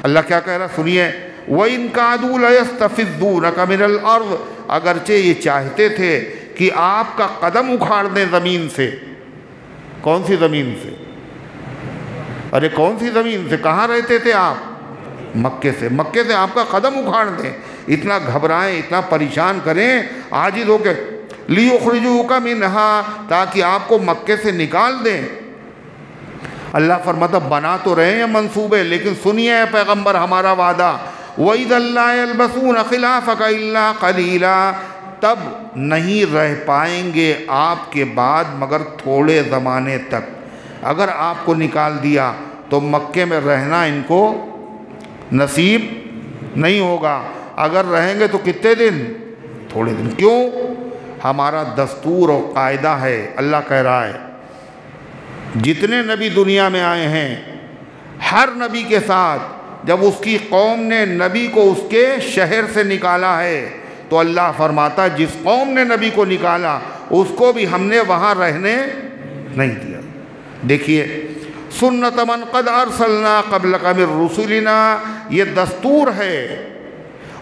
Speaker 1: اللہ کیا کہہ رہا سنیے، وَإِن كَادُوا لَيَسْتَفِزُّونَكَ مِنَ الْأَرْضِ، اگرچہ یہ چاہتے تھے کہ آپ کا قدم اکھاڑ دیں زمین سے۔ کون سی زمین سے؟ ارے کون سی زمین سے؟ کہاں رہتے تھے آپ؟ مکے سے۔ مکے سے آپ کا قدم اکھاڑ دیں، اتنا گھبرائیں، اتنا پریشان کریں عاجز ہو کے، لِيُخْرِجُوكَ مِنْهَا، تاکہ آپ کو مکے سے نکال دیں۔ اللہ فرماتا بنا تو رہے ہیں منصوبے، لیکن سنیے اے پیغمبر ہمارا وعدہ، وَإِذًا لَّا يَلْبَثُونَ خِلَافَكَ إِلَّا قَلِيلًا، تب نہیں رہ پائیں گے آپ کے بعد مگر تھوڑے زمانے تک۔ اگر آپ کو نکال دیا تو مکے میں رہنا ان کو نصیب نہیں ہوگا، اگر رہیں گے تو کتنے دن؟ تھوڑے دن۔ کیوں؟ ہمارا دستور و قاعدہ ہے۔ اللہ کہہ رہا ہے جتنے نبی دنیا میں آئے ہیں، ہر نبی کے ساتھ جب اس کی قوم نے نبی کو اس کے شہر سے نکالا ہے تو اللہ فرماتا جس قوم نے نبی کو نکالا اس کو بھی ہم نے وہاں رہنے نہیں دیا۔ دیکھیے سنت من قد ارسلنا قبلک من رسلنا، یہ دستور ہے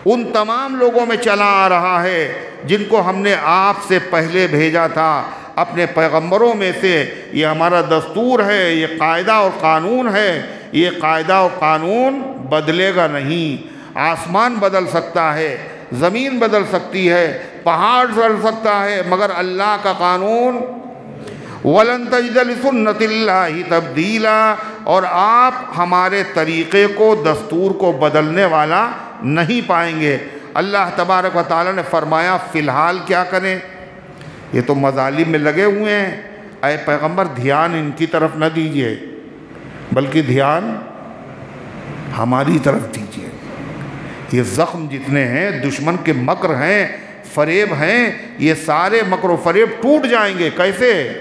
Speaker 1: ان تمام لوگوں میں چلا آ رہا ہے جن کو ہم نے آپ سے پہلے بھیجا تھا اپنے پیغمبروں میں سے۔ یہ ہمارا دستور ہے، یہ قاعدہ اور قانون ہے۔ یہ قاعدہ اور قانون بدلے گا نہیں۔ آسمان بدل سکتا ہے، زمین بدل سکتی ہے، پہاڑ بدل سکتا ہے، مگر اللہ کا قانون وَلَن تَجِدَ لِسُنَّتِ اللَّهِ تَبْدِيلًا، اور آپ ہمارے طریقے کو، دستور کو بدلنے والا نہیں پائیں گے۔ اللہ تبارک و تعالیٰ نے فرمایا فی الحال کیا کریں؟ یہ تو مظالم میں لگے ہوئے ہیں، اے پیغمبر دھیان ان کی طرف نہ دیجئے بلکہ دھیان ہماری طرف دیجئے۔ یہ زخم جتنے ہیں، دشمن کے مکر ہیں، فریب ہیں، یہ سارے مکر و فریب ٹوٹ جائیں گے۔ کیسے؟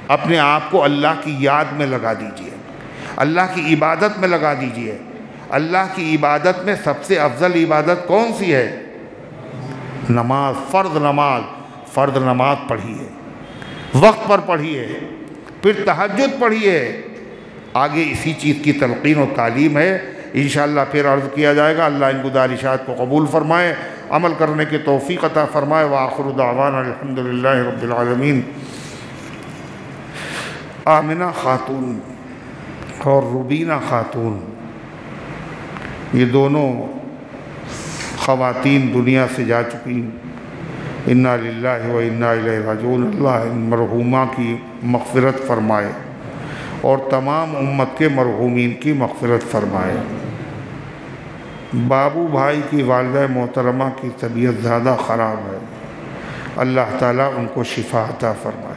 Speaker 1: اپنے آپ کو اللہ کی یاد میں لگا دیجئے، اللہ کی عبادت میں لگا دیجئے۔ اللہ کی عبادت میں سب سے افضل عبادت کون سی ہے؟ نماز، فرض نماز پڑھیے، وقت پر پڑھیے، پھر تہجد پڑھیے۔ آگے اسی چیز کی تلقین و تعلیم ہے، انشاءاللہ پھر عرض کیا جائے گا۔ اللہ ان گزارشات کو قبول فرمائے، عمل کرنے کی توفیق عطا فرمائے۔ وآخر دعوانا الحمدللہ رب العالمین۔ آمنہ خاتون اور روبینہ خاتون، یہ دونوں خواتین دنیا سے جا چکی۔ انا للہ و انا الیہ راجعون۔ اللہ ان مرحومہ کی مغفرت فرمائے اور تمام امت کے مرحومین کی مغفرت فرمائے۔ بابو بھائی کی والدہ محترمہ کی طبیعت زیادہ خراب ہے، اللہ تعالیٰ ان کو شفا عطا فرمائے۔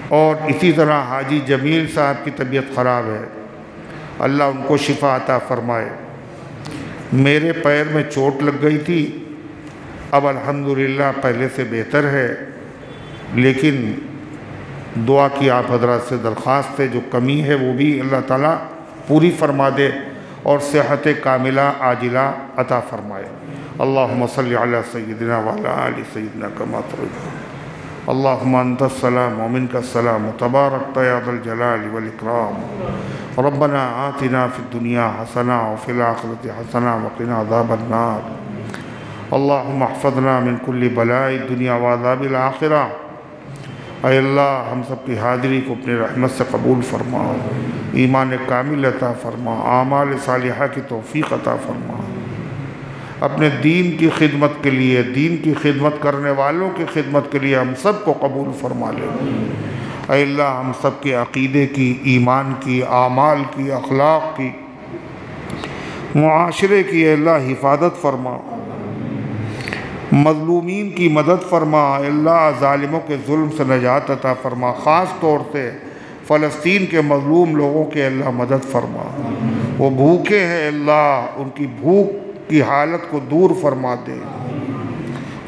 Speaker 1: اور اسی طرح حاجی جمیل صاحب کی طبیعت خراب ہے، اللہ ان کو شفا عطا فرمائے۔ میرے پیر میں چوٹ لگ گئی تھی، اب الحمدللہ پہلے سے بہتر ہے، لیکن دعا کی آپ حضرات سے درخواست ہے، جو کمی ہے وہ بھی اللہ تعالیٰ پوری فرما دے اور صحت کاملہ عاجلہ عطا فرمائے۔ اللہم صلی علی سیدنا وعلی آل سیدنا کما ترضی۔ اللہم انت السلام ومنک السلام تبارکت یا ذا الجلال والاکرام۔ ربنا آتنا فی الدنیا حسنہ وفی الآخرۃ حسنہ وقنا عذاب النار۔ اللہم احفظنا من کل بلاء الدنیا وعذاب الآخرہ۔ اے اللہ ہم سب کی حاضری کو اپنے رحمت سے قبول فرما، ایمان کامل عطا فرما، اعمال صالحہ کی توفیق عطا فرما۔ اپنے دین کی خدمت کے لیے، دین کی خدمت کرنے والوں کی خدمت کے لیے ہم سب کو قبول فرما لے۔ اے اللہ ہم سب کے عقیدے کی، ایمان کی، اعمال کی، اخلاق کی، معاشرے کی اے اللہ حفاظت فرما، مظلومین کی مدد فرما۔ اے اللہ ظالموں کے ظلم سے نجات عطا فرما، خاص طور سے فلسطین کے مظلوم لوگوں کے اللہ مدد فرما۔ وہ بھوکے ہیں اے اللہ، ان کی بھوک کی حالت کو دور فرما دے،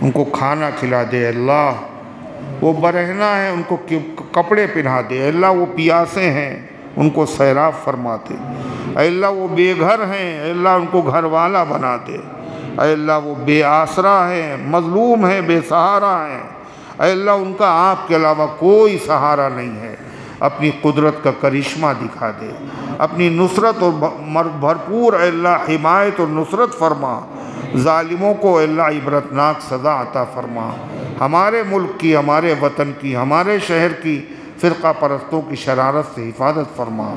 Speaker 1: ان کو کھانا کھلا دے۔ اللہ وہ برہنہ ہیں، ان کو کپڑے پہنا دے۔ اے اللہ وہ پیاسے ہیں، ان کو سیراب فرما دے۔ اے اللہ وہ بے گھر ہیں، اے اللہ ان کو گھر والا بنا دے۔ اے اللہ وہ بے آسرا ہیں، مظلوم ہیں، بے سہارا ہیں۔ اے اللہ ان کا آپ کے علاوہ کوئی سہارا نہیں ہے۔ اپنی قدرت کا کرشمہ دکھا دے، اپنی نصرت اور بھرپور اے اللہ حمایت اور نصرت فرما۔ ظالموں کو اے اللہ عبرتناک سزا عطا فرما۔ ہمارے ملک کی، ہمارے وطن کی، ہمارے شہر کی فرقہ پرستوں کی شرارت سے حفاظت فرما۔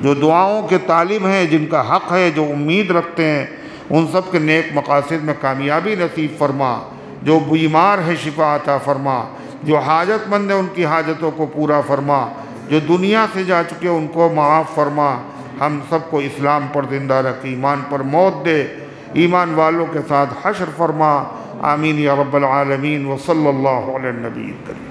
Speaker 1: جو دعاؤں کے طالب ہیں، جن کا حق ہے، جو امید رکھتے ہیں، ان سب کے نیک مقاصد میں کامیابی نصیب فرما۔ جو بیمار ہے شفا عطا فرما، جو حاجت مند ہے ان کی حاجتوں کو پورا فرما، جو دنیا سے جا چکے ان کو معاف فرما۔ ہم سب کو اسلام پر زندہ رکھ، ایمان پر موت دے، ایمان والوں کے ساتھ حشر فرما، آمین یا رب العالمین، وصلی اللہ علی النبی کریم۔